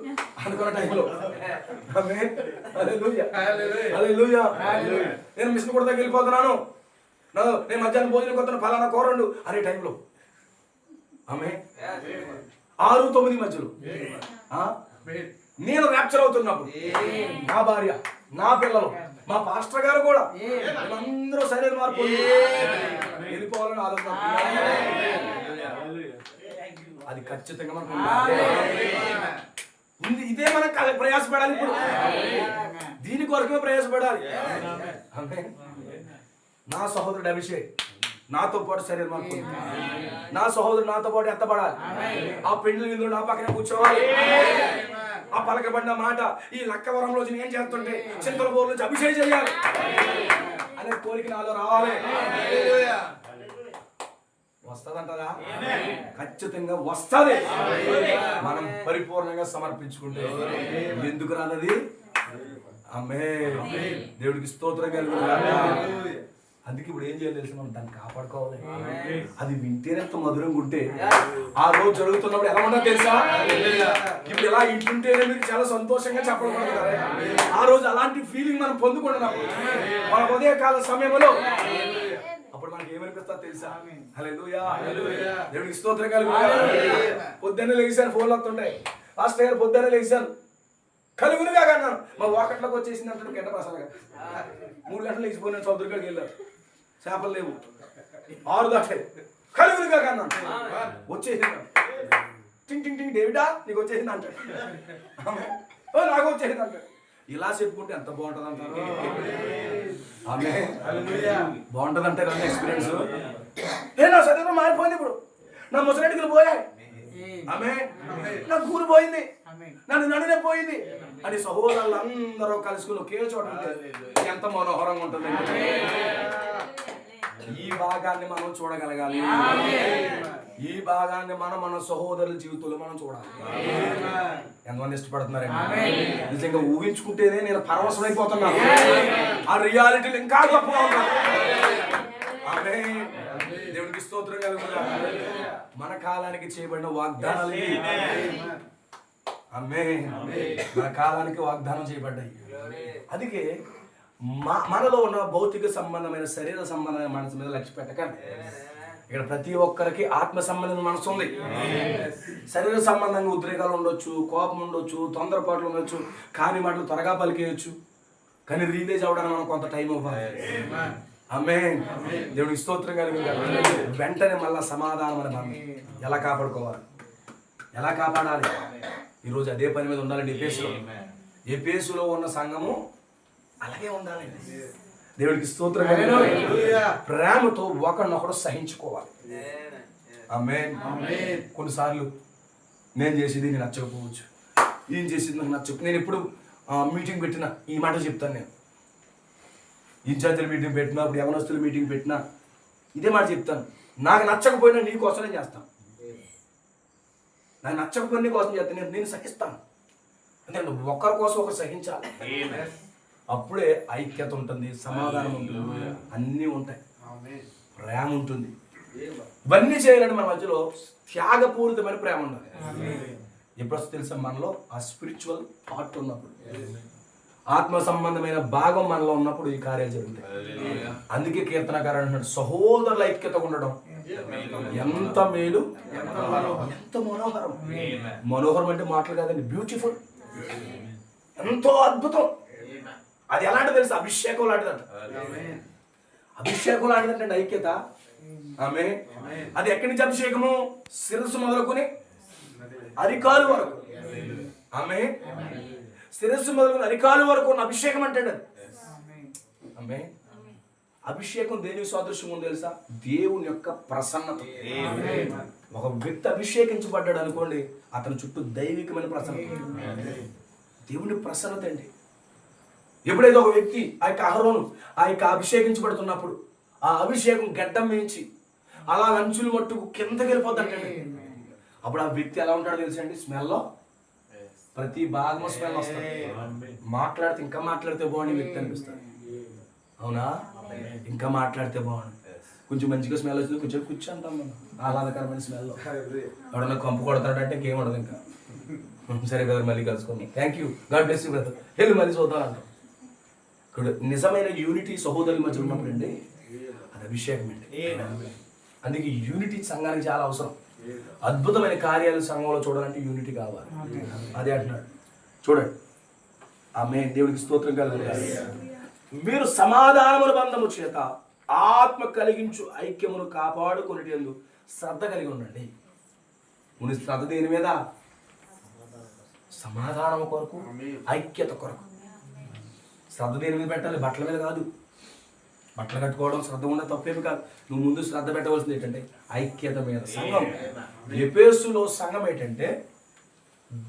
అనుకున్న టైంలో ఆమేన్ హల్లెలూయా హల్లెలూయా నేను మిషన్ కూడా వెళ్ళిపోతున్నాను, నేను మధ్యాహ్నం భోజనం కొత్త ఫలానా కోరండు అనే టైంలో ఆమేన్ 6-9 మధ్యలో నేను ర్యాప్చర్ అవుతున్నప్పుడు నా భార్య, నా పిల్లలు, మా పాస్టర్ గారు కూడా అందరూ శరీర మార్పు వెళ్ళిపోవాలని ఆలోచన. అది ఖచ్చితంగా మనకు ఉంది. ఇదే మనం ప్రయాసపడాలి. ఇప్పుడు దీని కొరకే ప్రయాసపడాలి. నా సహోదరుడు అభిషేక్ నాతో పాటు శరీర మార్పు, నా సహోదరుడు నాతో పాటు ఎత్తబడాలి. ఆ పెండ్లి విందులు నా పక్కన కూర్చోవాలి. ఆ పలకబడిన మాట ఈ లక్కవరం రోజు ఏం చేస్తుంటే చింతల బోర్ల నుంచి అభిషేకం చేయాలి అనే కోరిక నాలో రావాలి. వస్తుందంటారా? ఖచ్చితంగా వస్తుంది. మనం పరిపూర్ణంగా సమర్పించుకుంటే. ఎందుకు రాదది? ఆమేన్. దేవుడికి స్తోత్రం కలుగును. అందుకే ఇప్పుడు ఏం చేయాలి తెలుసు, మనం దాన్ని కాపాడుకోవాలి. అది వింటేనంత మధురంగా ఉంటే ఆ రోజు జరుగుతున్నప్పుడు ఎలా ఉన్నా తెలుసా? ఇప్పుడు ఎలా ఇంటుంటేనే మీరు చాలా సంతోషంగా చెప్పగలుగుతారు. ఆ రోజు అలాంటి ఫీలింగ్ మనం పొందుకుంటున్నప్పుడు మన ఉదయకాల సమయంలో అప్పుడు మనకి ఏమనిపిస్తా తెలుసా? హల్లెలూయా, దేవుడికి స్తోత్రం కలుగును. పొద్దున్నే లేచాను, ఫోన్లు వస్తుంటాయి. పాస్టర్ గారు పొద్దున్నే లేచాను, కలుగునుగా అన్నాను. మా వాకట్లోకి వచ్చేసింది అంటాడు గంట ప్రసాదగా. 3 గంటలు లేచిపోయినాను, చౌదరికాడికి వెళ్ళాను, చేపలు లేవు, 6 దాటాయి, కలుగునుగా అన్నాను. వచ్చేసింది. టింగ్ టింగ్ టింగ్ డేవిడా నీకు వచ్చేసింది అంటాడు. నాకు వచ్చేసింది అంటాడు. ఇలా చెప్పుకుంటే ఎంత బాగుంటుంది అంటారు. ఆమేన్, బాగుంటుంది అంటారు అన్న ఎక్స్పీరియన్స్. నా శరీరం మారిపోయింది, ఇప్పుడు నా ముసరెడ్డికి పోయాయి, ఆమేన్, నా కూరు పోయింది, నన్ను నడునే పోయింది అని సహోదరులు అందరూ కలుసుకుని ఒకే చోట ఎంత మనోహరంగా ఉంటుంది. ఈ భాగాన్ని మనం చూడగలగాలి. ఈ భాగాన్ని మన సహోదరుల జీవితంలో మనం చూడాలి. ఎంతమంది ఇష్టపడుతున్నారండి? నిజంగా ఊహించుకుంటేనే నేను పరవశం అయిపోతున్నాను. ఆ రియాలిటీలు ఇంకా గొప్పగా ఉన్నాను. ఆమేన్, దేవుడికి స్తోత్రం కలుగును. మన కాలానికి చేయబడిన వాగ్దానాలు, ఆమేన్, మన కాలానికి వాగ్దానం చేయబడ్డాయి. అందుకే మనలో ఉన్న భౌతిక సంబంధమైన శరీర సంబంధమైన మనసు మీద లక్ష్య పెట్టకండి. ఇక్కడ ప్రతి ఒక్కరికి ఆత్మ సంబంధమైన మనసు ఉంది. శరీర సంబంధంగా ఉద్రేకాలు ఉండొచ్చు, కోపం ఉండొచ్చు, తొందరపాట్లు ఉండొచ్చు, కాని మాటలు త్వరగా పలికేయచ్చు. కానీ రియలైజ్ అవ్వడానికి మనం కొంత టైం ఇవ్వాలి. ఆమేన్, దేవుడికి స్తోత్రం కలుగును. వెంటనే మళ్ళా సమాధానం అని మనం ఎలా కాపాడుకోవాలి, ఎలా కాపాడాలి? ఈరోజు అదే పని మీద ఉండాలండి. ఎఫెసులో ఉన్న సంఘము అలాగే ఉండాలండి. దేవుడికి స్తోత్రం కలుగును. ప్రేమతో ఒకరినొకడు సహించుకోవాలి. ఆమేన్. కొన్నిసార్లు నేను చేసేది నేను నచ్చకపోవచ్చు, ఈయన చేసేది నాకు నచ్చకపోవచ్చు. నేను ఎప్పుడు మీటింగ్ పెట్టినా ఈ మాట చెప్తాను. నేను ఇన్ఛార్జీల మీటింగ్ పెట్టినా, ఇప్పుడు యవనస్తుల మీటింగ్ పెట్టినా ఇదే మాట చెప్తాను. నాకు నచ్చకపోయినా నీ కోసం నేను చేస్తాను. నాకు నచ్చకపోయినా నీ కోసం చేస్తాను. నేను సహిస్తాను. అంటే ఒకరి కోసం ఒకరు సహించాలి. అప్పుడే ఐక్యత ఉంటుంది, సమాధానం ఉంటుంది, అన్నీ ఉంటాయి, ప్రేమ ఉంటుంది. ఇవన్నీ చేయాలంటే మన మధ్యలో త్యాగపూరితమైన ప్రేమ ఉండాలి. ఎప్పుడు తెలుసా? మనలో ఆ స్పిరిచువల్ థాట్ ఉన్నప్పుడు, ఆత్మ సంబంధమైన భాగం మనలో ఉన్నప్పుడు ఈ కార్యాలు జరుగుతాయి. అందుకే కీర్తనకారుడు అంటున్నాడు, సహోదరుల ఐక్యత ఉండడం ఎంత మేలు, ఎంత మనోహరం. మనోహరం అంటే మాటలు కాదండి, బ్యూటిఫుల్, ఎంతో అద్భుతం. అది ఎలాంటి తెలుసు? అభిషేకం లాంటిదంట. అభిషేకం లాంటిదంటే ఐక్యత. ఆమె అది ఎక్కడి నుంచి అభిషేకము? శిరస్సు మొదలుకొని అరికాలు వరకు. ఆమె శిరస్సు మొదలుకొని అరికాలు వరకు ఉన్న అభిషేకం అంటే అది. ఆమె అభిషేకం దేనికి సాదృశ్యం ఉందో తెలుసా? దేవుని యొక్క ప్రసన్నత. ఒక వ్యక్తి అభిషేకించబడ్డాడు అనుకోండి, అతని చుట్టూ దైవికమైన ప్రసన్నత, దేవుని ప్రసన్నత అండి. ఎప్పుడైతే ఒక వ్యక్తి ఆ యొక్క అహరోను ఆ యొక్క అభిషేకించబడుతున్నప్పుడు ఆ అభిషేకం గడ్డం వేయించి అలా అంచులు మట్టుకు కిందకి వెళ్ళిపోద్దంటండి. అప్పుడు ఆ వ్యక్తి ఎలా ఉంటాడో తెలుసండి? స్మెల్లో ప్రతి భాగం స్మెల్ వస్తుంది. మాట్లాడితే ఇంకా మాట్లాడితే బాగుంది వ్యక్తి అనిపిస్తుంది. అవునా? ఇంకా మాట్లాడితే బాగుంది. కొంచెం మంచిగా స్మెల్ వచ్చింది, కొంచెం కూర్చుంటాం మనం, ఆహ్లాదకరమైన స్మెల్. ఎవడన్నా కంపు కొడతాడంటే ఇంకేం ఉండదు. ఇంకా సరే కదా, మళ్ళీ కలుసుకుందాం, thank you, God bless you brother, వెళ్ళి మళ్ళీ చూద్దాం అంటాం. ఇక్కడ నిజమైన యూనిటీ సహోదరుల మధ్య ఉన్నప్పుడు అండి అది అభిషేకం అండి. అందుకే యూనిటీ సంఘానికి చాలా అవసరం. అద్భుతమైన కార్యాలు సంఘంలో చూడాలంటే యూనిటీ కావాలి. అదే అంటున్నాడు. చూడండి, ఆమె దేవుడికి స్తోత్రం కలుగుతుంది. మీరు సమాధానముల బంధము చేత ఆత్మ కలిగించు ఐక్యమును కాపాడుకొనేటందు శ్రద్ధ కలిగి ఉండండి. ముని శ్రద్ధ దేని మీద? సమాధానం కొరకు, ఐక్యత కొరకు. శ్రద్ధ దేని మీద పెట్టాలి? బట్టల మీద కాదు. బట్టలు కట్టుకోవడం శ్రద్ధ ఉండే తప్పేమి కాదు. నువ్వు ముందు శ్రద్ధ పెట్టవలసింది ఏంటంటే ఐక్యత మీద. సంఘం ఎఫెసులో సంఘం ఏంటంటే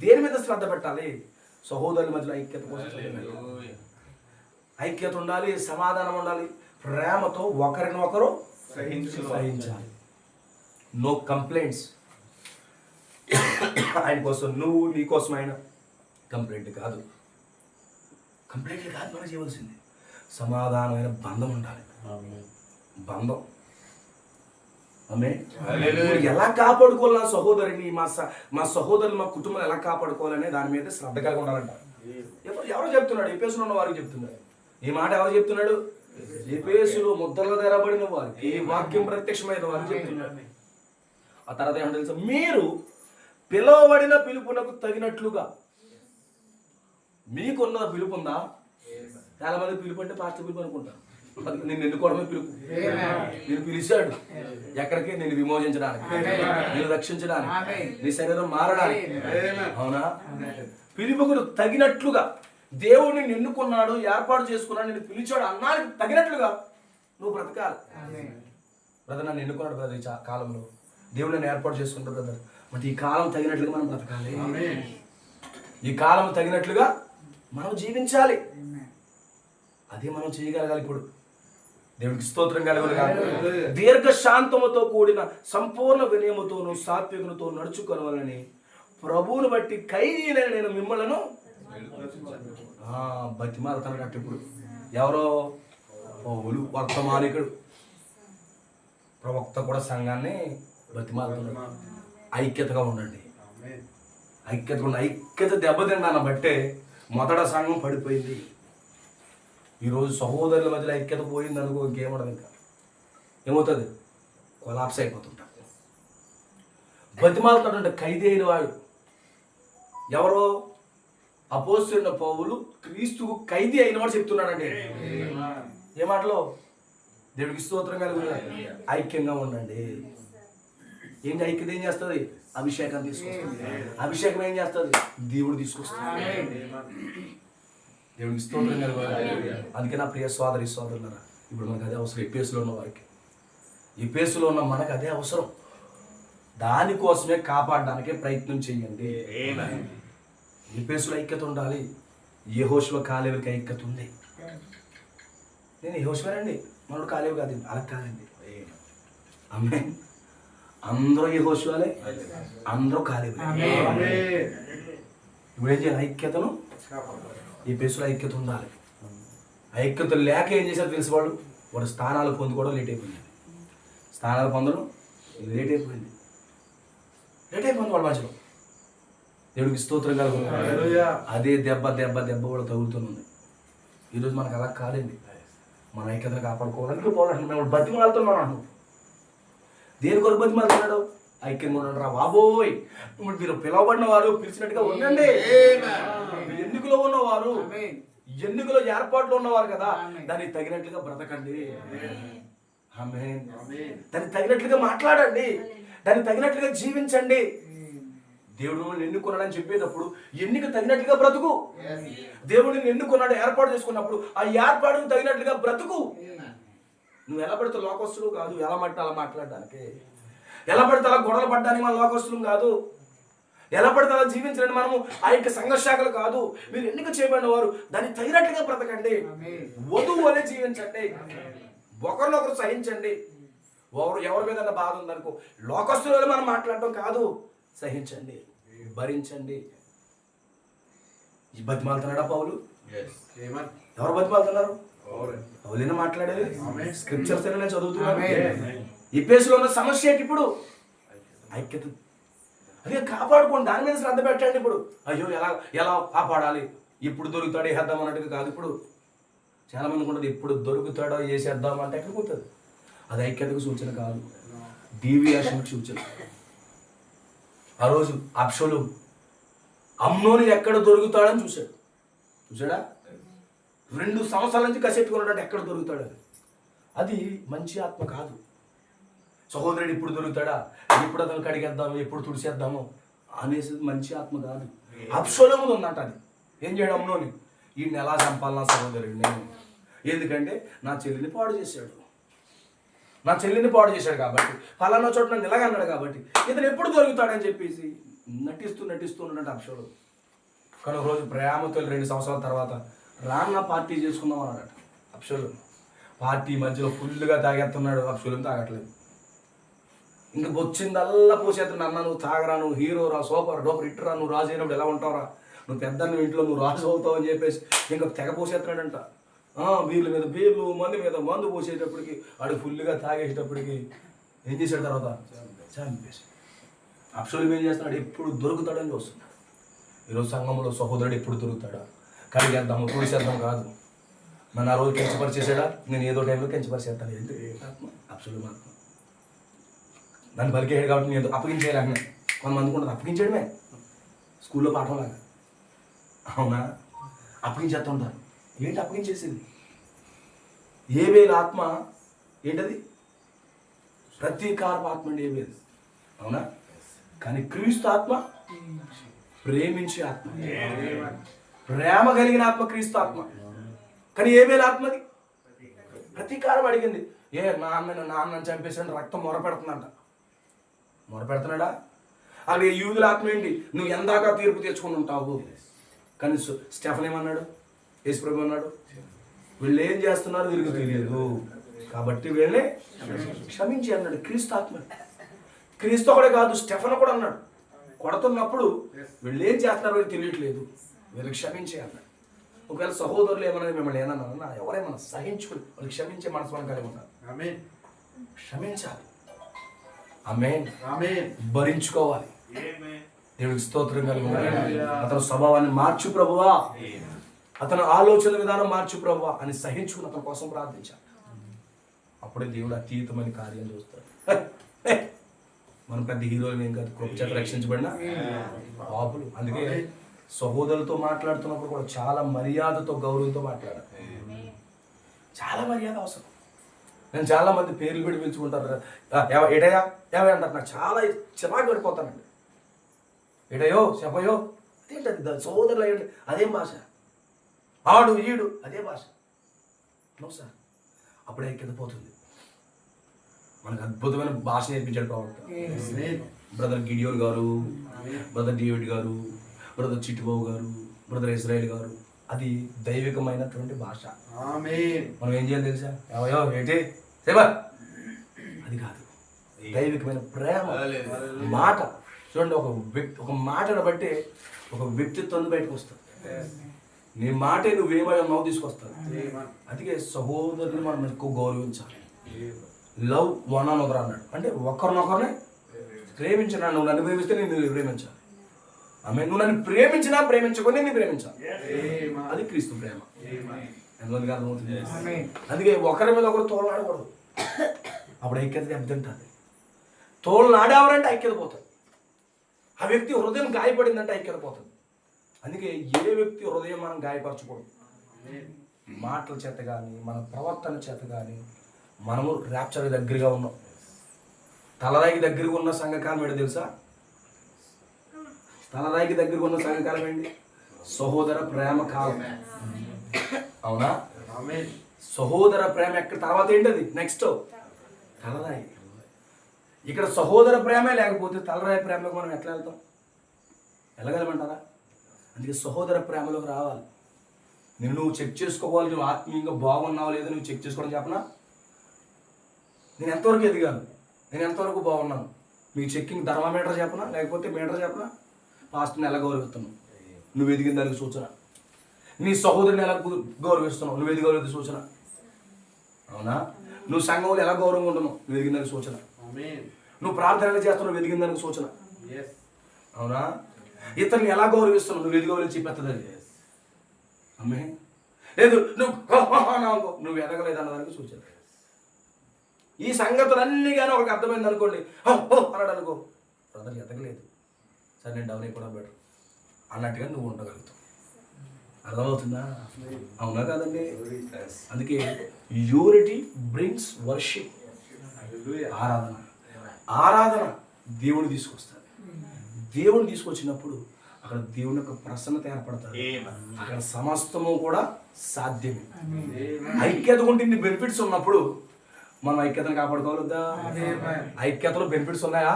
దేని మీద శ్రద్ధ పెట్టాలి? సహోదరుల మధ్యలో ఐక్యత కోసం. ఐక్యత ఉండాలి, సమాధానం ఉండాలి, ప్రేమతో ఒకరిని ఒకరు సహించాలి. No complaints. ఆయన కోసం నువ్వు, నీ కోసం ఆయన. కంప్లైంట్ కాదు, కంప్లైంట్ కాదు మనం చేయవలసింది. సమాధానమైన బంధం ఉండాలి. బంధం ఆమె ఎలా కాపాడుకోవాలి నా సహోదరిని, మా సహోదరులు, మా కుటుంబం ఎలా కాపాడుకోవాలనే దాని మీద శ్రద్ధ కలిగి ఉండాలంట. ఎవరో చెప్తున్నాడు? ఎఫెసులో ఉన్న వారికి చెప్తున్నాడు. ఈ మాట ఎవరు చెప్తున్నాడు? ఎఫెసులో ముద్రలు తెరబడిన వారికి, ఈ వాక్యం ప్రత్యక్షమైన వారికి చెప్తున్నాడు. ఆ తర్వాత ఏమంటే తెలుసా? మీరు పిలువబడిన పిలుపునకు తగినట్లుగా. మీకున్న పిలుపు ఉందా? చాలా మంది పిలుపు అంటే పాస్టర్ పిలుపు అనుకుంటారు. నేను ఎన్నుకోవడమే పిలుపు. నేను పిలిచాడు ఎక్కడికి? నేను విమోచించడానికి, నేను రక్షించడానికి, నీ శరీరం మారడానికి. అవునా? పిలుపుకు తగినట్లుగా దేవుడిని ఎన్నుకున్నాడు, ఏర్పాటు చేసుకున్నాడు, నేను పిలిచాడు అన్నానికి తగినట్లుగా నువ్వు బ్రతకాలి. బ్రదర్ నన్ను ఎన్నుకున్నాడు బ్రదర్, ఈ కాలంలో దేవుడు నన్ను ఏర్పాటు చేసుకుంటాడు బ్రదర్. అంటే ఈ కాలం తగినట్లుగా మనం బ్రతకాలి. ఈ కాలం తగినట్లుగా మనం జీవించాలి. అదే మనం చేయగలగాలి. ఇప్పుడు దేవుడికి స్తోత్రం కలగాలి. దీర్ఘ శాంతముతో కూడిన సంపూర్ణ వినయముతోను సాత్వికముతో నడుచుకోవాలని ప్రభువును బట్టి ఖైదీలైన నేను మిమ్మలను బతిమాలుతానట. ఇప్పుడు ఎవరో పౌలు వర్తమానికుడు, ప్రవక్త కూడా సంఘాన్ని బతిమాలుతున్నాడు. ఐక్యతగా ఉండండి. ఐక్యత దెబ్బతిన్నాను బట్టే మొదట సంఘం పడిపోయింది. ఈరోజు సహోదరుల మధ్యలో ఐక్యత పోయింది అనుకో, ఇంకేమడదు. ఇంకా ఏమవుతుంది? కొలాప్స్ అయిపోతుంటాడు. బతిమాలుతాడంటే ఖైదీ అయిన వాడు ఎవరో? అపోస్తలుడైన పౌలు క్రీస్తుకు ఖైదీ అయిన వాడు చెప్తున్నాడండి. ఏ మాటలో? దేవుడికి స్తోత్రం కలుగుతుంది. ఐక్యంగా ఉండండి. ఏంటి ఐక్యత? ఏం చేస్తుంది? అభిషేకం తీసుకొస్తుంది. అభిషేకం ఏం చేస్తుంది? దేవుడు తీసుకొస్తుంది. దేవుడికి స్తోత్రం కలుగుతుంది. అందుకే నా ప్రియ సోదరి సోదరులారా, ఇప్పుడు మనకు అదే అవసరం. ఎఫెసులో ఉన్న వారికి, ఎఫెసులో ఉన్న మనకు అదే అవసరం. దానికోసమే కాపాడడానికే ప్రయత్నం చేయండి. ఎఫెసులో ఐక్యత ఉండాలి. యెహోషువ కాలేవుకి ఐక్యత ఉంది. నేను యెహోషువనండి, మనోడు కాలేవు కాదు, అలా కాదండి. ఆమేన్. అందరూ యెహోషువలే, అందరూ కాలేవు. ఇప్పుడు ఏం చేయాలి? ఐక్యతను, ఎఫెసులో ఐక్యత ఉండాలి. ఐక్యత లేక ఏం చేశారు తెలుసు? వాడు స్థానాలు పొందుకోవడం లేట్ అయిపోయింది. స్థానాలు పొందడం లేట్ అయిపోయింది వాళ్ళ మధ్యలో. దేవుడికి స్తోత్రం కలుగుతుంది. అదే దెబ్బ కూడా తగులుతుంది. ఈరోజు మనకు అలా కాదండి. మన ఐక్యతను కాపాడుకోవాలని పోవాలంటే మేము బతిమాలుతున్నాం. దేని కొరకు బతిమాలుతున్నాడు? ఐక్యంగా ఉన్నాడు రా బాబోయ్, మీరు పిలవబడిన వారు పిలిచినట్టుగా ఉండండి. మీరు ఎన్నికలో ఉన్నవారు, ఎన్నికలో ఏర్పాట్లు ఉన్నవారు కదా, దానికి తగినట్లుగా బ్రతకండి. ఆమేన్. దానికి తగినట్లుగా మాట్లాడండి, దానికి తగినట్లుగా జీవించండి. దేవుడు నిన్ను ఎన్నుకున్నాడని చెప్పేటప్పుడు ఎన్నిక తగినట్లుగా బ్రతుకు. దేవుడు నిన్ను ఎన్నుకున్నాడు, ఏర్పాటు చేసుకున్నప్పుడు ఆ ఏర్పాటుకు తగినట్లుగా బ్రతుకు. నువ్వు ఎలా పడితే లోకస్తులు కాదు, ఎలా పడితే అలా మాట్లాడడానికి, ఎలా పడితే అలా గొడవలు పడ్డానికి మన లోకస్తులు కాదు, ఎలా పడితే అలా జీవించడానికి మనము ఆ యొక్క సంఘర్షాలు కాదు. మీరు ఎన్నిక చేయబడిన వారు దానికి తగినట్లుగా బ్రతకండి, వధువు వలె జీవించండి, ఒకరినొకరు సహించండి. ఎవరి మీద బాధ ఉందనుకో లోకస్తులు మనం మాట్లాడటం కాదు, సహించండి, భరించండి. బతిమాలుతున్నాడా పౌలు? ఎవరు బతిమాలుతున్నారు? పౌలేనా మాట్లాడేది? స్క్రిప్చర్స్ నేను చదువుతున్నాను. ఎఫెసులో ఉన్న సమస్య ఏంటి ఇప్పుడు? ఐక్యత. అదే కాపాడుకోండి, దాని మీద శ్రద్ధ పెట్టండి. ఇప్పుడు అయ్యో ఎలా కాపాడాలి, ఎప్పుడు దొరుకుతాడో వేసేద్దాం అన్నట్టుగా కాదు. ఇప్పుడు చాలా మంది ఉంటుంది ఎప్పుడు దొరుకుతాడో వేసేద్దాం అంటే ఎక్కడికి పోతుంది. అది ఐక్యతకు సూచన కాదు, డీవియేషన్కి సూచన. ఆ రోజు అబ్షలోము అమ్నోను ఎక్కడ దొరుకుతాడని చూసాడా? 2 సంవత్సరాల నుంచి కసెట్టుకున్నాడంటే ఎక్కడ దొరుకుతాడని. అది మంచి ఆత్మ కాదు. సహోదరుడు ఇప్పుడు దొరుకుతాడా, ఎప్పుడు అతను కడిగేద్దాము, ఎప్పుడు తుడిసేద్దాము అనేసి మంచి ఆత్మ కాదు. అబ్షలోము ఉందంట. అది ఏం చేయడం? అమ్నోని ఈయన్ని ఎలా చంపాలి నా సహోదరుడు నేను, ఎందుకంటే నా చెల్లిని పాడు చేశాడు కాబట్టి, ఫలానా చోట నన్ను ఇలాగన్నాడు కాబట్టి ఇతను ఎప్పుడు దొరుకుతాడని చెప్పేసి నటిస్తూ ఉన్నాడు అబ్షలోము. కానీ ఒక రోజు ప్రేమతో 2 సంవత్సరాల తర్వాత రాన్న పార్టీ చేసుకుందాం అన్నాడట అబ్షలోము. పార్టీ మధ్యలో ఫుల్గా తాగేస్తున్నాడు. అబ్షలోము తాగట్లేదు. ఇంక వచ్చిందల్లా పోసేస్తున్నాడు. అన్న నువ్వు తాగరా, నువ్వు హీరోరా, సూపర్ డూపర్ హిట్టరా, నువ్వు రాజు అయినప్పుడు ఎలా ఉంటావురా, నువ్వు పెద్ద ఇంట్లో నువ్వు రాజు అవుతావు అని చెప్పేసి ఇంకా తెగ పోసేస్తున్నాడంట. బీర్ల మీద బీర్లు, మందు మీద మందు పోసేటప్పటికి వాడు ఫుల్గా తాగేసేటప్పటికి ఏం చేశాడు? తర్వాత చంపేసి. అబ్షలోము ఏం చేస్తున్నాడు? ఎప్పుడు దొరుకుతాడని చూస్తున్నాడు. ఈరోజు సంఘంలో సహోదరుడు ఎప్పుడు దొరుకుతాడా, కడిగేద్దాము తోసేద్దాం కాదు. మన ఆ రోజు కించపరిచేసాడా, నేను ఏదో టైంలో కించపరిచేస్తాను. ఏంటి ఆత్మ? అబ్షలోము ఆత్మ. నన్ను పలికేయాడు కాబట్టి నేను అప్పగించేయాలి అన్న. కొంతమంది కూడా అప్పగించేయడమే స్కూల్లో పాఠంలాగా. అవునా? అప్పగించేస్తూ ఉంటారు. ఏంటి అప్పగించేసింది? ఏబేలు ఆత్మ ఏంటది? ప్రతీకారపు ఆత్మ అండి ఏబేలు. అవునా? కానీ క్రీస్తు ఆత్మ ప్రేమించే ఆత్మ, ప్రేమ కలిగిన ఆత్మ క్రీస్తు ఆత్మ. కానీ ఏబేలు ఆత్మది ప్రతీకారం అడిగింది. నాన్నని చంపేసాడు, రక్తం మొరపెడుతుందంట. మొరపెడుతున్నాడా? అలాగే యూదుల ఆత్మ ఏంటి? నువ్వు ఎందాక తీర్పు తెచ్చుకుని ఉంటావు. కానీ స్టెఫన్ ఏమన్నాడు? యేసుప్రభు అన్నాడు, వీళ్ళు ఏం చేస్తున్నారో వీళ్ళకి తెలియదు కాబట్టి వీళ్ళని క్షమించి అన్నాడు. క్రీస్తు ఆత్మ. క్రీస్తు ఒకడే కాదు, స్టెఫన్ కూడా అన్నాడు. కొడుతున్నప్పుడు వీళ్ళు ఏం చేస్తున్నారో వీళ్ళకి తెలియట్లేదు, వీళ్ళకి క్షమించే అన్నాడు. ఒకవేళ సహోదరులు ఏమన్నా మిమ్మల్ని ఏమన్నా ఎవరేమన్నా సహించుకుని వాళ్ళకి క్షమించే మనసు మనం కలిగి ఉన్నారు. క్షమించాలి. ఆమేన్. భరించుకోవాలి. దేవుడికి స్తోత్రం కలిగి ఉండాలి. అతని స్వభావాన్ని మార్చు ప్రభువా, అతని ఆలోచన విధానం మార్చు ప్రభువా అని సహించుకుని అతని కోసం ప్రార్థించాలి. అప్పుడే దేవుడు అతీతమైన కార్యం చూస్తాడు. మనం పెద్ద హీరోలు ఏం కాదు, కృప చేత రక్షించబడిన పాపులు. అందుకే సహోదరులతో మాట్లాడుతున్నప్పుడు కూడా చాలా మర్యాదతో, గౌరవంతో మాట్లాడాలి. చాలా మర్యాద అవసరం. నేను చాలా మంది పేర్లు పెట్టి పిలుచుకుంటారు. ఏటయ్యా ఏమై అంటారు. నాకు చాలా చిరాకు పడిపోతానండి. ఏటయో చెప్పయో అదేంటది? సహోదరులు అయ్యండి అదేం భాష, ఆడు ఈడు అదే భాష. నో సార్, అప్పుడే కింద పోతుంది. మనకు అద్భుతమైన భాష నేర్పించాడు ప్రవక్త. బ్రదర్ గిడియోన్ గారు, బ్రదర్ డేవిడ్ గారు, బ్రదర్ చిట్టుబాబు గారు, బ్రదర్ ఇజ్రాయేల్ గారు. అది దైవికమైనటువంటి భాష. మనం ఏం చేయాలి తెలుసా? ఏమయ్యో ఏంటి సేవా, అది కాదు. దైవికమైన ప్రేమ మాట. చూడండి, ఒక మాటను బట్టి ఒక వ్యక్తిత్వం బయటకు వస్తుంది. నీ మాటే నువ్వేమై ఉన్నావు తీసుకొస్తావు. అందుకే సహోదరుని మనం ఎక్కువ గౌరవించాలి. లవ్ వన్ అనదర్ అన్నాడు. అంటే ఒకరినొకరిని ప్రేమించినా, నువ్వు నన్ను ప్రేమిస్తే నేను ప్రేమించాలి. ఆమె నువ్వు నన్ను ప్రేమించినా ప్రేమించకొని నేను ప్రేమించాలి. అది క్రీస్తు ప్రేమ. ఎంతమందికి అర్థమవుతుంది? అందుకే ఒకరి మీద ఒకరు తోలాడకూడదు. అప్పుడు ఐక్యత దెబ్బతింటుంది. తోలు నాడేవారంటే ఐక్యత పోతుంది. ఆ వ్యక్తి హృదయం గాయపడిందంటే ఐక్యత పోతుంది. అందుకే ఏ వ్యక్తి హృదయం మనం గాయపరచకూడదు. మాటల చేత కానీ మన ప్రవర్తన చేత కానీ మనము ర్యాప్చర్కి దగ్గరగా ఉన్నాం. తలరాయికి దగ్గరగా ఉన్న సంఘకాలం ఏంటి తెలుసా? తలరాయికి దగ్గరగా ఉన్న సంఘకాలం ఏంటి? సహోదర ప్రేమ కాలం. అవునా? సహోదర ప్రేమ ఎక్కడ తర్వాత ఏంటది? నెక్స్ట్ తలరాయి. ఇక్కడ సహోదర ప్రేమే లేకపోతే తలరాయి ప్రేమలోకి మనం ఎట్లా వెళ్తాం? వెళ్ళగలమంటారా? అందుకే సహోదర ప్రేమలోకి రావాలి. నువ్వు చెక్ చేసుకోవాలి. నువ్వు ఆత్మీయంగా బాగున్నావు లేదో నువ్వు చెక్ చేసుకోవడం చెప్పనా? నేను ఎంతవరకు ఎదిగాను, నేను ఎంతవరకు బాగున్నాను, మీకు చెక్కింగ్ థర్మామీటర్ చెప్పనా లేకపోతే మీటర్ చెప్పనా? పాస్ట్ని ఎలా గౌరవిస్తున్నావు, నువ్వు ఎదిగిన దానికి సూచన. నీ సహోదరుని ఎలా గౌరవిస్తున్నావు, నువ్వు ఎదిగలేదు సూచన. అవునా? నువ్వు సంఘంలో ఎలా గౌరవంగా ఉంటున్నావు, నువ్వు ఎదిగిన దానికి సూచన. నువ్వు ప్రార్థన ఎలా చేస్తున్నావు, నువ్వు ఎదిగిన దానికి సూచన. అవునా? ఇతరుని ఎలా గౌరవిస్తున్నావు, నువ్వు ఎదిగలేదు చెప్పేస్తుంది. అమ్మే లేదు నువ్వు ఎదగలేదు అన్నదానికి సూచన. ఈ సంగతులన్నీ కానీ ఒకరికి అర్థమైంది అనుకోండి, అన్నాడు అనుకో, బ్రదర్ ఎదగలేదు, సరే నేను డౌన్ అయిపోవడం బెటర్ అన్నట్టుగా నువ్వు ఉండగలుగుతావు. అర్థమవుతుందా? అవునా కాదండి? అందుకే యూనిటీ బ్రింగ్స్ వర్షిప్. ఆరాధన, ఆరాధన దేవుని తీసుకొస్తారు. దేవుని తీసుకొచ్చినప్పుడు అక్కడ దేవుని యొక్క ప్రసన్నత ఏర్పడతారు. అక్కడ సమస్తము కూడా సాధ్యమే. ఐక్యత ఉంటే ఇన్ని బెనిఫిట్స్ ఉన్నప్పుడు మనం ఐక్యతను కాపాడుకోవాలొద్దా? ఐక్యతలో బెనిఫిట్స్ ఉన్నాయా?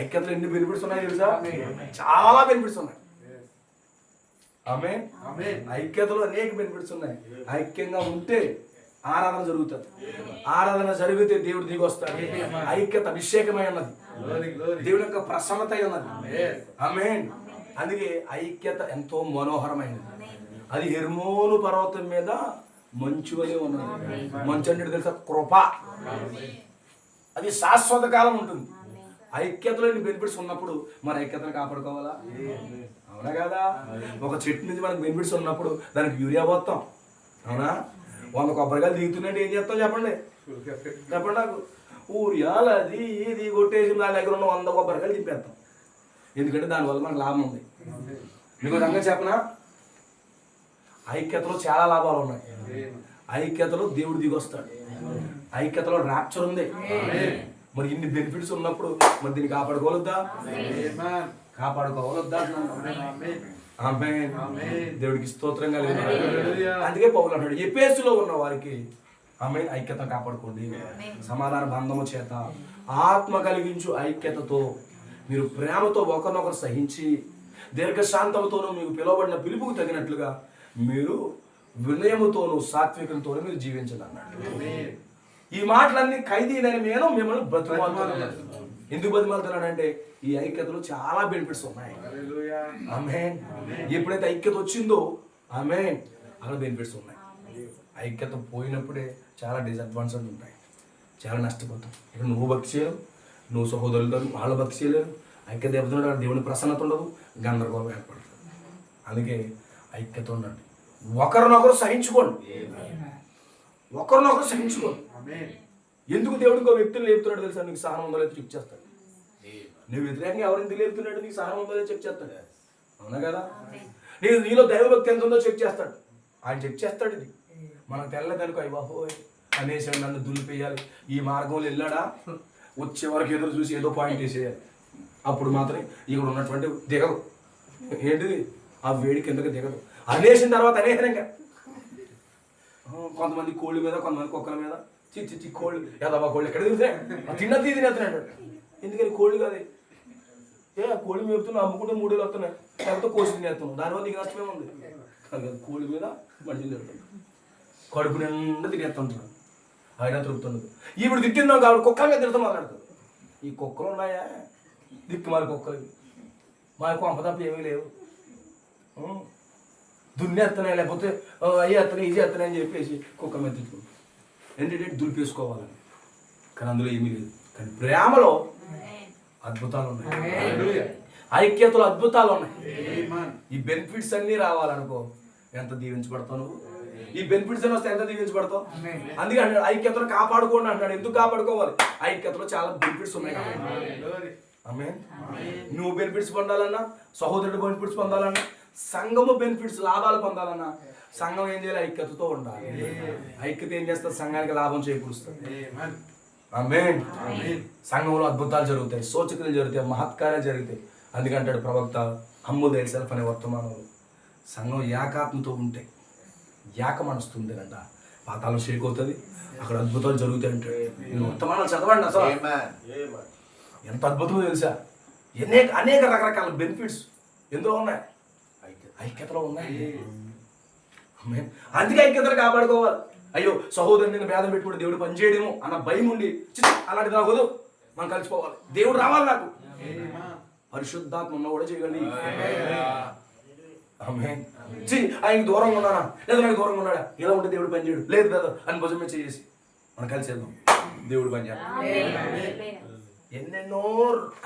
ఐక్యతలో ఎన్ని బెనిఫిట్స్ ఉన్నాయి తెలుసా? చాలా బెనిఫిట్స్ ఉన్నాయి. ఆమేన్. ఐక్యతలో అనేక బెనిఫిట్స్ ఉన్నాయి. ఐక్యంగా ఉంటే ఆరాధన జరుగుతుంది. ఆరాధన జరిగితే దేవుడు దిగి వస్తాడు. ఐక్యత అభిషేకమై ఉన్నది, దేవుని యొక్క ప్రసన్నత ఉన్నది. ఆమేన్. అందుకే ఐక్యత ఎంతో మనోహరమైనది. అది హెర్మోను పర్వతం మీద మంచు అని ఉన్నది. మంచు అంటే తెలుసా? కృప. అది శాశ్వత కాలం ఉంటుంది. ఐక్యతలో బెనిఫిట్స్ ఉన్నప్పుడు మరి ఐక్యతను కాపాడుకోవాలా? అవునా కదా? ఒక చెట్టు నుంచి మనకు బెనిఫిట్స్ ఉన్నప్పుడు దానికి యూరియా పోతాం. అవునా? 100 కొబ్బరికాయలు దిగుతున్నట్టు ఏం చేస్తాం చెప్పండి? చెప్పండి నాకు. ఊరియాలు అది ఇది కొట్టేసి నా దగ్గర ఉన్న 100 కొబ్బరికాయలు దింపేస్తాం. ఎందుకంటే దానివల్ల మనకు లాభం ఉంది. మీకు రంగా చెప్పనా? ఐక్యతలో చాలా లాభాలు ఉన్నాయి. ఐక్యతలో దేవుడు దిగొస్తాడు. ఐక్యతలో ర్యాప్చర్ ఉంది. మరి ఇన్ని బెనిఫిట్స్ ఉన్నప్పుడు మరి దీన్ని కాపాడుకోవద్దా? కాపాడుకోవద్దా? దేవుడికి స్తోత్రం కలిగిన. అందుకే పౌలు అంటాడు, ఎఫెసులో ఉన్న వారికి ఆమేన్ ఐక్యత కాపాడుకోండి. సమాధాన బంధము చేత ఆత్మ కలిగించు ఐక్యతతో మీరు ప్రేమతో ఒకరినొకరు సహించి దీర్ఘశాంతముతోనూ మీకు పిలువబడిన పిలుపుకు తగినట్లుగా మీరు వినయముతోనూ సాత్వికంతోనూ మీరు జీవించండి అన్నాడు. ఈ మాటలన్నీ ఖైదీనని నేను మిమ్మల్ని బ్రతిమాలుతున్నాను. ఎందుకు బతిమాలుతున్నానంటే ఈ ఐక్యతలో చాలా బెనిఫిట్స్ ఉన్నాయి. ఆమేన్. ఎప్పుడైతే ఐక్యత వచ్చిందో ఆమేన్ అక్కడ బెనిఫిట్స్ ఉన్నాయి. ఐక్యత పోయినప్పుడే చాలా డిసడ్వాంటేజ్ ఉంటాయి, చాలా నష్టపోతాం. ఇక్కడ నువ్వు భక్తి చేయలేవు, నువ్వు సహోదరులతో వాళ్ళు భక్తి చేయలేరు. ఐక్యత దెబ్బతున్నాడు, దేవుని ప్రసన్నత ఉండదు, గందరగోళం ఏర్పడుతుంది. అందుకే ఐక్యత ఉండండి. ఒకరినొకరు సహించుకోండి. ఒకరినొకరు సహించుకోండి. ఎందుకు దేవుడు ఇంకో వ్యక్తులు లేపుతున్నాడు తెలుసా? నీకు సహనం ఉందో లేదో చెక్ చేస్తాడు. నువ్వు వ్యతిరేకంగా ఎవరిని లేపుతున్నాడు, నీకు సహనం ఉందో లేదో చెక్ చేస్తాడు. అవునా కదా? నీలో దైవభక్తి ఎంత ఉందో చెక్ చేస్తాడు. ఆయన చెక్ చేస్తాడు. ఇది మనకు తెల్లదనుకో అయ్యబాహోయ్ అనేసి నన్ను దులిపేయాలి, ఈ మార్గంలో వెళ్ళాడా వచ్చే వరకు ఎదురు చూసి ఏదో పాయింట్ వేసేయాలి. అప్పుడు మాత్రం ఇక్కడ ఉన్నటువంటి దిగదు. ఏంటిది? ఆ వేడి కిందకి దిగదు. అనేసిన తర్వాత అనేహనంగా కొంతమంది కోళ్ళ మీద, కొంతమంది కుక్కల మీద చిచ్చి కోళ్ళు ఏదబ్బా కోళ్ళు ఎక్కడ తిరుగుతాయి, తినేస్తున్నాడు. ఎందుకని కోళ్ళు కాదు, కోళ్ళు మేపుతున్నా అమ్ముకుంటే 3 వేలు వస్తున్నాయి, లేకపోతే కోసి తినేస్తున్నాం, దానివల్ల నీకు నష్టమే ఉంది. కోళ్ళ మీద మనుషులు తిరుగుతాడు, కడుపు నిండా తినేస్తుంటాడు, అయినా తృప్తుండదు. ఇప్పుడు తిట్టిందాం కాబట్టి కుక్కల మీద తిడతా మాట్లాడుతుంది. ఈ కుక్కలు ఉన్నాయా? దిక్కు మరి కుక్కలు మాకు కొంప తప్ప ఏమీ లేవు. దున్నేస్తున్నాయి, లేకపోతే అయ్యి ఎత్తనాయి ఇది ఎత్తనాయి అని చెప్పేసి కుక్క మీద తిట్టుకుంటాం. ఏంటంటే దులిపేసుకోవాలని. కానీ అందులో ఏమీ లేదు. కానీ ప్రేమలో అద్భుతాలు ఉన్నాయి, ఐక్యతలో అద్భుతాలు ఉన్నాయి. ఈ బెనిఫిట్స్ అన్నీ రావాలనుకో ఎంత దీవించబడతావు నువ్వు. ఈ బెనిఫిట్స్ అని వస్తే ఎంత దీవించబడతావు. అందుకే అంటాడు ఐక్యతను కాపాడుకోండి అంటాడు. ఎందుకు కాపాడుకోవాలి? ఐక్యతలో చాలా బెనిఫిట్స్ ఉన్నాయి కాబట్టి. ఆమేన్. నువ్వు బెనిఫిట్స్ పొందాలన్నా, సహోదరుడు బెనిఫిట్స్ పొందాలన్నా, సంఘము బెనిఫిట్స్ లాభాలు పొందాలన్నా సంఘం ఏం చేయాలి? ఐక్యతతో ఉండాలి. ఐక్యత ఏం చేస్తుంది? సంఘానికి లాభం చేకూరుస్తుంది. ఆమేన్. సంఘంలో అద్భుతాలు జరుగుతాయి, సూచకలు జరుగుతాయి, మహత్కార్యాలు జరుగుతాయి. అందుకంటాడు ప్రవక్త హమ్ముల్ దైసెల్ఫ్ అనే వర్తమానంలో, సంఘం ఏకాత్మతో ఉంటే ఏక మనస్తుంది అంట, పాతాళం షేక్ అవుతుంది, అక్కడ అద్భుతాలు జరుగుతాయి అంటే. నేను వర్తమానాలు చదవండి. అసలు ఎంత అద్భుతమో తెలుసా? అనేక రకరకాల బెనిఫిట్స్ ఎందులో ఉన్నాయి? ఐక్యతలో ఉన్నాయి. అందుకే ఐక్యతను కాపాడుకోవాలి. అయ్యో సహోదరుని నేను భేదం పెట్టుకుంటే దేవుడు పనిచేయడేమో అన్న భయం ఉండి అలాంటిది నాకు వద్దు, మనం కలిసిపోవాలి, దేవుడు రావాలి నాకు. పరిశుద్ధాత్మ ఉన్న కూడా చేయగలి. ఆయనకి దూరంగా ఉన్నానా లేదా నాకు దూరంగా ఉన్నాడా, ఇలా ఉంటే దేవుడు పని చేయడు, లేదు కదా అని భుజం మీద చేసి మనం కలిసేద్దాం, దేవుడు పని చేద్దాం. ఎన్నెన్నో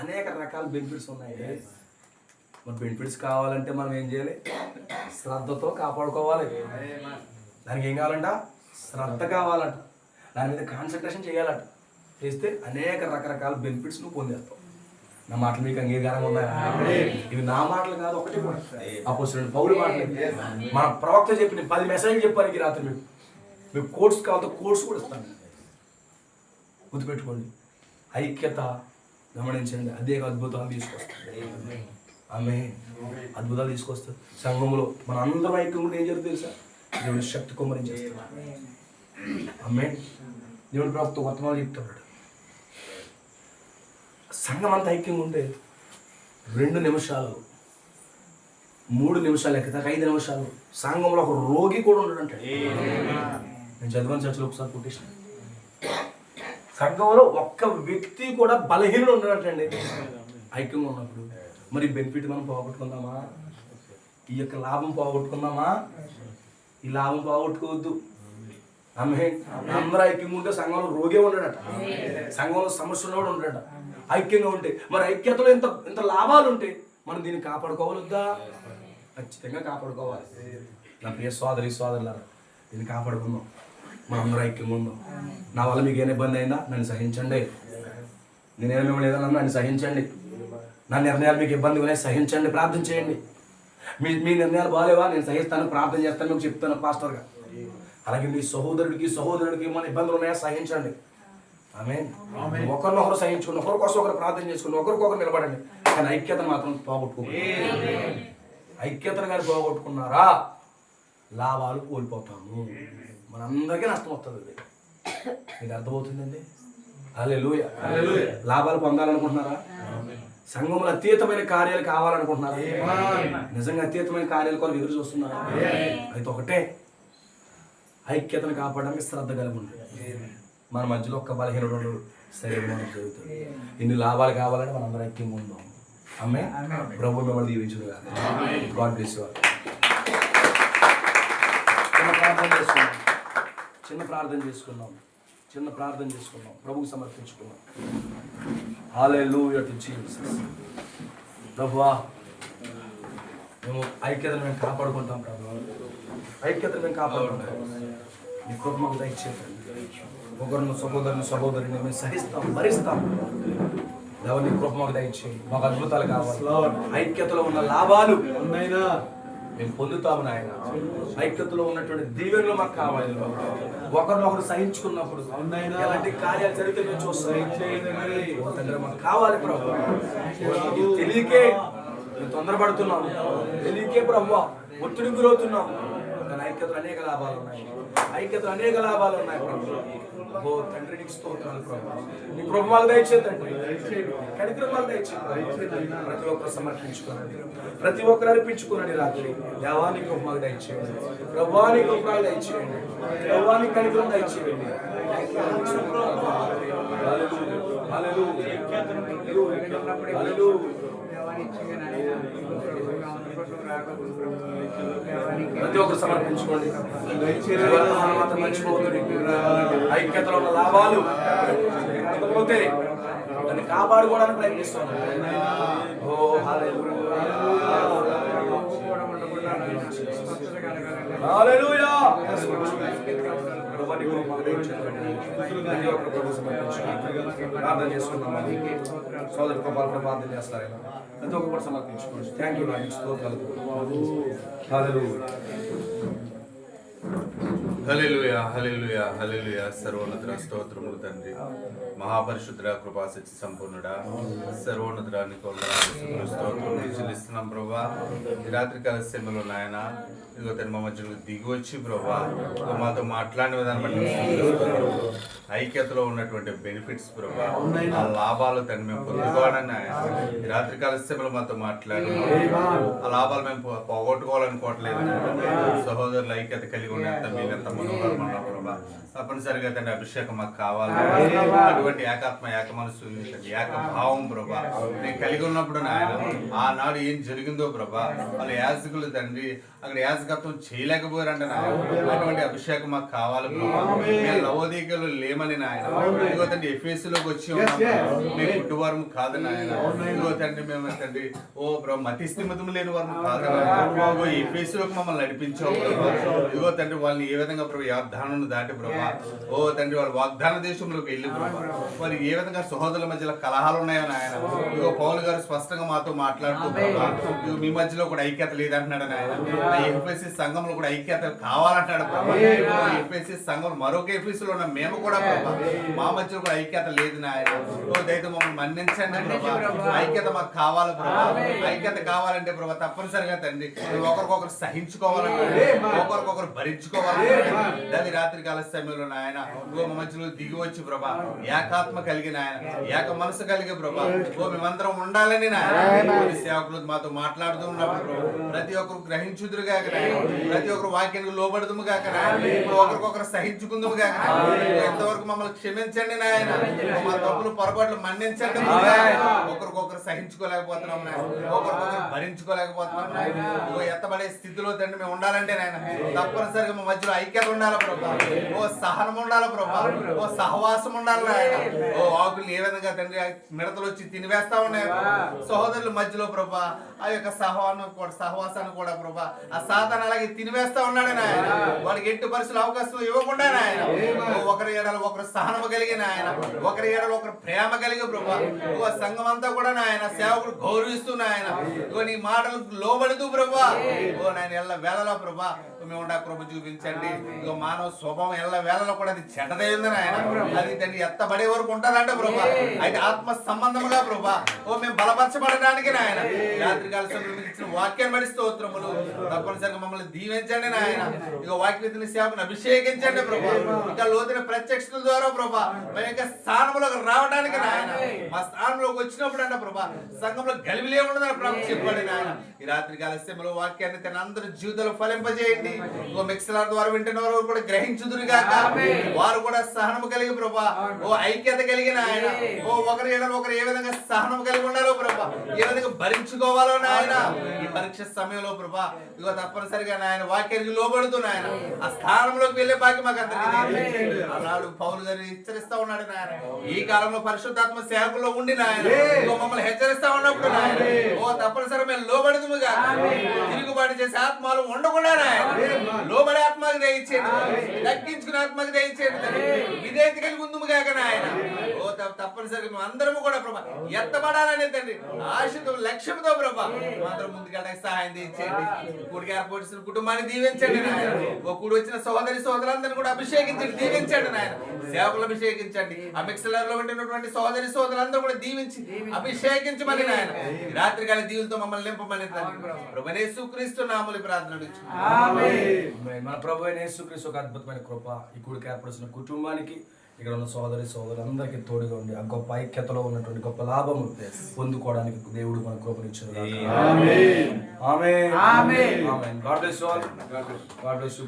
అనేక రకాల బెనిఫిట్స్ ఉన్నాయి. మరి బెనిఫిట్స్ కావాలంటే మనం ఏం చేయాలి? శ్రద్ధతో కాపాడుకోవాలి. దానికి ఏం కావాలంట? శ్రద్ధ కావాలంట. దాని మీద కాన్సన్ట్రేషన్ చేయాలంట. చేస్తే అనేక రకరకాల బెనిఫిట్స్ నువ్వు పొందేస్తావు. నా మాటలు మీకు అంగీకారంగా ఉన్నాయా? ఇవి నా మాటలు కాదు, ఒకటి కూడా అపోస్తలుడైన పౌలు మాటలు. మన ప్రవక్త చెప్పిన 10 మెసేజ్లు చెప్పాను ఈ రాత్రి. మీకు కోర్స్ కావాలంటే కోర్స్ కూడా ఇస్తాను. గుర్తుపెట్టుకోండి, ఐక్యత గమనించండి, అదే అద్భుతాలు తీసుకొస్తుంది. ఆమె అద్భుతాలు తీసుకొస్తుంది. సంఘంలో మన అందరం ఐక్యం ఉంటే ఏం జరుగుతుంది తెలుసా? దేవుడి శక్తి కుమ్మరించేస్తాడు. ఆమె దేవుడి ప్రవక్త వర్తమానాలు చెప్తున్నాడు. సంఘం అంతా ఐక్యంగా ఉంటే 2 నిమిషాలు 3 నిమిషాలు ఎక్కదాక 5 నిమిషాలు సంఘంలో ఒక రోగి కూడా ఉండడంటే. నేను చదివాను చర్చలో ఒకసారి కొట్టేసిన. సంఘంలో ఒక్క వ్యక్తి కూడా బలహీనుడు ఉండడంటండి ఐక్యంగా ఉన్నప్పుడు. మరి బెనిఫిట్ మనం పోగొట్టుకుందామా? ఈ యొక్క లాభం పోగొట్టుకుందామా? ఈ లాభం పోగొట్టుకోవద్దు. ఆమె అందరూ ఐక్యంగా ఉంటే సంఘంలో రోగే ఉండడట, సంఘంలో సమస్య ఉన్నవాడు ఉండడట. ఐక్యంగా ఉంటే మరి ఐక్యతలో ఇంత లాభాలు ఉంటే మనం దీన్ని కాపాడుకోవాలి వద్దా? ఖచ్చితంగా కాపాడుకోవాలి. నా ప్రియ సోదరులారా, దీన్ని కాపాడుకుందాం. మనం అందరూ ఐక్యంగా ఉందాం. నా వల్ల మీకు ఏమైనా ఇబ్బంది అయిందా? నన్ను సహించండి. నేనేమో మిమ్మల్ని ఏదన్నా నన్ను సహించండి. నా నిర్ణయాలు మీకు ఇబ్బంది ఉన్నాయి, సహించండి, ప్రార్థన చేయండి. మీ నిర్ణయాలు బాగాలేవా? నేను సహిస్తాను, ప్రార్థన చేస్తాను, మీకు చెప్తాను పాస్టర్గా. అలాగే మీ సహోదరుడికి మన ఇబ్బందులు ఉన్నాయా? సహించండి. ఆమేన్. ఒకరినొకరు సహించుకుని, ఒకరి కోసం ఒకరు ప్రార్థన చేసుకుని, ఒకరికొకరు నిలబడండి. కానీ ఐక్యతను మాత్రం పోగొట్టుకోండి. ఐక్యతను కానీ పోగొట్టుకున్నారా లాభాలు కోల్పోతాము, మనందరికీ నష్టం వస్తుంది. మీకు అర్థమవుతుందండి? హల్లెలూయా. లాభాలు పొందాలనుకుంటున్నారా? సంఘంలో అతీతమైన కార్యాలు కావాలనుకుంటున్నారా? నిజంగా అతీతమైన కార్యాల కొరకు ఎదురు చూస్తున్నారా? అయితే ఒకటే, ఐక్యతను కాపాడడానికి శ్రద్ధ కలిగి ఉండండి. మన మధ్యలో ఒక్క బలహీనుడు శరీరం జరుగుతుంది. ఇన్ని లాభాలు కావాలంటే మనం అందరం ఐక్యంగా ఉందాం. ఆమేన్. ప్రభువు మిమ్మల్ని దీవించును గాక. God bless you all. చిన్న ప్రార్థన చేసుకుందాం. ప్రభువుకు సమర్పించుకుందాం. హల్లెలూయా టు జీసస్. ప్రభువా, మేము ఐక్యతను మేము కాపాడుకుంటాం. ప్రభువా, ఐక్యతను మేము కాపాడుకుంటాం. నీ కృప మాకు దయచేయండి. ఒకరిని సహోదరుని మేము సహిస్తాం, భరిస్తాం. ఎవరిని కృప మాకు దయచేయండి. మాకు అద్భుతాలు కావాలి. ఐక్యతలో ఉన్న లాభాలు మేము పొందుతాము నాయన. ఐక్యతలో ఉన్నటువంటి దీవెనలు మాకు కావాలి. ఒకరినొకరు సహించుకున్నప్పుడు ఎలాంటి కార్యాలు జరిగితే మేము చూస్తాం. మాకు కావాలి ప్రభు. తెలియకే మేము తొందరపడుతున్నాము, తెలియకే ప్రభు ఒత్తిడికి గురవుతున్నాము. కానీ ఐక్యతలు అనేక లాభాలు ఉన్నాయి. ప్రభు. ఓ తండ్రి, నీకు స్తోత్రాలు ప్రభు. నీ కృప మాకు దయచేయి తండ్రి, కనికరం మాకు దయచేయి. ప్రతి ఒక్కరు సమర్పించుకోనండి, ప్రతి ఒక్కరు అర్పించుకోనండి. రాత్రి దేవానికి కృప మాకు దయచేయండి. ప్రభువానికి కృప మాకు దయచేయండి. ప్రభువానికి కనికరం దయచేయండి. ప్రతి ఒక్కరు సమర్పించుకోండి. ఐక్యతలో ఉన్న లాభాలు అర్థమవుతే దాన్ని కాపాడుకోవడానికి ప్రయత్నిస్తాను. ఓ హల్లెలూయా. హల్లెలూయా. ప్రభుని కృప దయచేయండి. ప్రతి ఒక్క ప్రభు సమర్పించుకుంటాం. ప్రార్థన చేసుకుందాం. సోదరు కృపను ప్రార్థన చేస్తారు. ప్రతి ఒక్క కూడా సమర్పించుకోండి. Thank you lord. స్తోత్రాలు. హల్లెలూయా. హల్లెలూయా హల్లెలూయా హల్లెలూయా. సర్వోన్నతుడ స్తోత్రములు తండ్రి, మహాపరిశుద్ధుడ, కృపా సత్య సంపూర్ణుడా, సర్వోన్నతుడ నీకు వందనాలు స్తోత్రములు చెల్లిస్తున్నాం ప్రభా. ఈ రాత్రి కాల సమయంలో నాయన ఇదిగో తన మా మధ్యలో దిగి వచ్చి ప్రభా మాతో మాట్లాడిన విధానం బట్టి ఐక్యతలో ఉన్నటువంటి బెనిఫిట్స్ ప్రభా, ఆ లాభాలు తను మేము పొందుకోవాలని ఆయన ఈ రాత్రి కాల సమయంలో మాతో మాట్లాడి ఆ లాభాలు మేము పోగొట్టుకోవాలనుకోవట్లేదు. సహోదరుల ఐక్యత కలిగి ఉన్నంత మీరంత మనోహరం అన్నా ప్రభా. తప్పనిసరిగా తండ్రి అభిషేకం మాకు కావాలి. అటువంటి ఏకాత్మ, ఏక మనసు, ఏక భావం ప్రభా నేను కలిగి ఉన్నప్పుడు నాయన ఆనాడు ఏం జరిగిందో ప్రభా, వాళ్ళు యాజకులు తండ్రి అక్కడ యాజకత్వం చేయలేకపోయారంట నాయన. అటువంటి అభిషేకం మాకు కావాలి ప్రభా. మేము లవోదీకలు లేమని నాయన, ఇదిగో తండ్రి ఎఫెసులోకి వచ్చి మేము గుడ్డివారం కాదు నాయన. ఇదిగో తండ్రి మేము తండ్రి ఓ ప్రభా మతి స్థిమితం లేని వారు కాదు నాయన. ఎఫెసులోకి మమ్మల్ని నడిపించావు ప్రభా. ఇదిగో తండ్రి వాళ్ళని ఏ విధంగా ప్రభా వాగ్దానం దాటి ప్రభా ఓ తండ్రి వాళ్ళు వాగ్దాన దేశంలోకి వెళ్ళి ప్రభా వారు ఏ విధంగా సహోదరుల మధ్యలో కలహాలు ఉన్నాయో నాయన. ఇదిగో పౌలు గారు స్పష్టంగా మాతో మాట్లాడుతూ ప్రభా ఇదిగో మీ మధ్యలో కూడా ఐక్యత లేదంటున్నాడు నాయన. ఎఫ్ఎస్సి సంఘంలో కూడా ఐక్యత కావాలంటాడు ప్రభా. ఎఫ్ఎస్సి సంఘం మరొక ఎఫ్ఎస్సిలో ఉన్న మేము కూడా ప్రభా మా మధ్యలో కూడా ఐక్యత లేదు నాయన. దయతో మమ్మల్ని మన్నించండి ప్రభా. ఐక్యత మాకు కావాలి ప్రభా. ఐక్యత కావాలంటే ప్రభా తప్పనిసరిగా తండ్రి ఒకరికొకరు సహించుకోవాలంటే, ఒకరికొకరు భరించుకోవాలంటే దాని రాత్రి కాల సమయంలో నాయన ఓ మా మధ్యలో దిగి వచ్చి ప్రభా ఏకాత్మ కలిగిన ఆయన, ఏక మనసు కలిగి ప్రభా ఓ మేమందరం ఉండాలని నాయన సేవకులు మాతో మాట్లాడుతూ ఉన్నప్పుడు ప్రభా ప్రతి ఒక్కరు గ్రహించుదురు కాక నాయన, ప్రతి ఒక్కరు వాక్యానికి లోబడుదుము కాక నాయన, ఒకరికొకరు సహించుకుందుము కాక ఎంతవరకు మమ్మల్ని క్షమించండి నాయన. మా తప్పులు పొరపాట్లు మన్నించండి. ఒకరికొకరు సహించుకోలేకపోతున్నాం నాయన, ఒకరికొకరు భరించుకోలేకపోతున్నాం నాయన. ఎత్తబడే స్థితిలో తండ్రి మేము ఉండాలంటే నాయన తప్పనిసరిగా మా మధ్యలో ఐక్యత ఉండాలి ప్రభా. ఓ సహనం ఉండాలి ప్రభా. ఓ సహవాసం ఉండాలి నాయన. ఓ ఆకులు ఏ విధంగా తండ్రి మిడతలు వచ్చి తినివేస్తా ఉన్నాయి సహోదరుల మధ్యలో ప్రభా ఆ యొక్క సహవాసాన్ని కూడా ప్రభా ఆ సాతాను అలాగే తినివేస్తా ఉన్నాడు నాయన. వాడికి ఎట్టి పరిస్థితులు అవకాశం ఇవ్వకుండా నాయన ఒకరి ఏడలు ఒకరు సహనం కలిగిన ఆయన, ఒకరి ఏడలు ఒకరు ప్రేమ కలిగి ప్రభా ఓ సంఘం అంతా కూడా నాయన సేవకుడు గౌరవిస్తూ నాయన ఓ నీ మాటలకు లోబడుతూ ప్రభా ఓ నాయన ఎల్ల వేళలో ప్రభా మేము ఉండా కృప చూపించండి. ఇక మానవ స్వభావం ఎల్ల వేళలో కూడా అది చెడ్డదై ఉంది నాయన. అది దాన్ని ఎత్తబడే వరకు ఉంటుందంట ప్రభా. అయితే ఆత్మ సంబంధముగా ప్రభా ఓ మేము బలపరచబడడానికి నాయన రాత్రికాల సమయంలో ఇచ్చిన వాక్యాన్ని బట్టి స్తోత్రములు. తప్పనిసరిగా మమ్మల్ని దీవించండి నాయన. ఇక వాక్య సేవకుని అభిషేకించండి ప్రభా. ఇంకా లోతున ప్రత్యక్షతల ద్వారా ప్రభా మా యొక్క స్థానంలోకి రావడానికి నాయన మా స్థానంలోకి వచ్చినప్పుడు అంట ప్రభా సంఘంలో గలిబిలే ఉండదని ప్రభు చెప్పండి నాయన. ఈ రాత్రికాల సమయంలో వాక్యాన్ని తన అందరి జీవితంలో ఫలింపజేయండి. ఓ మిక్సలార్ ద్వారా వింటున్న వారు కూడా గ్రహించుదురుగాక. వారు కూడా సహనము కలిగి ప్రభా ఓ ఐక్యత కలిగిన ఆయన ఓ ఒకరి ఏడలు ఒకరు ఏ విధంగా సహనం కలిగి ఉండాలో ప్రభా ఏ విధంగా భరించుకోవాలో నాయన ఈ పరీక్ష సమయంలో ప్రభా ఇగో తప్పనిసరిగా నాయన వాక్యానికి లోబడుతూ నాయన ఆ స్థానంలోకి వెళ్ళే బాకి మాకు అందరికీ అలాడు పౌలు గారు హెచ్చరిస్తా ఉన్నాడు నాయన. ఈ కాలంలో పరిశుద్ధాత్మ సేవకుల్లో ఉండి నాయన మమ్మల్ని హెచ్చరిస్తా ఉన్నప్పుడు నాయన ఓ తప్పనిసరి మేము లోబడుదుముగా తిరుగుబాటు చేసే ఆత్మలు ఉండకుండా నాయన లోబడే ఆత్మకి దయచేయండి, దక్కించుకునే ఆత్మకి దయచేయండి, విధేయత కలిగి ఉందుము కాక నాయన ఓ తప్పనిసరిగా మేము అందరము కూడా ప్రభా ఎత్తబడాలనే తండ్రి ఆశతో లక్ష్యంతో ప్రభా అందరం ముందుకెళ్ళడానికి సహాయం చేయండి. కూడికి ఏర్పడిన కుటుంబాన్ని దీవించండి నాయన. ఓ కూడి వచ్చిన సోదరులందరినీ కూడా అభిషేకించండి, దీవించండి నాయన. సేవకులు అభిషేకించండి. ఆ మిక్సలర్ లో ఉంటున్నటువంటి సోదరులందరూ కూడా దీవించి అభిషేకించమని నాయన రాత్రికాల దీవులతో మమ్మల్ని నింపమని ప్రభువైన యేసుక్రీస్తు నామములో ప్రార్థన మన ప్రభువైన యేసుక్రీస్తు ఒక అద్భుతమైన కృప ఈ కూడికి ఏర్పడిన కుటుంబానికి ఇక్కడ ఉన్న సోదరులందరికీ తోడుగా ఉండి ఆ గొప్ప ఐక్యతలో ఉన్నటువంటి గొప్ప లాభము పొందుకోవడానికి దేవుడు మన కృపనిచ్చారు. Amen. Amen. Amen. God bless you all. God bless you.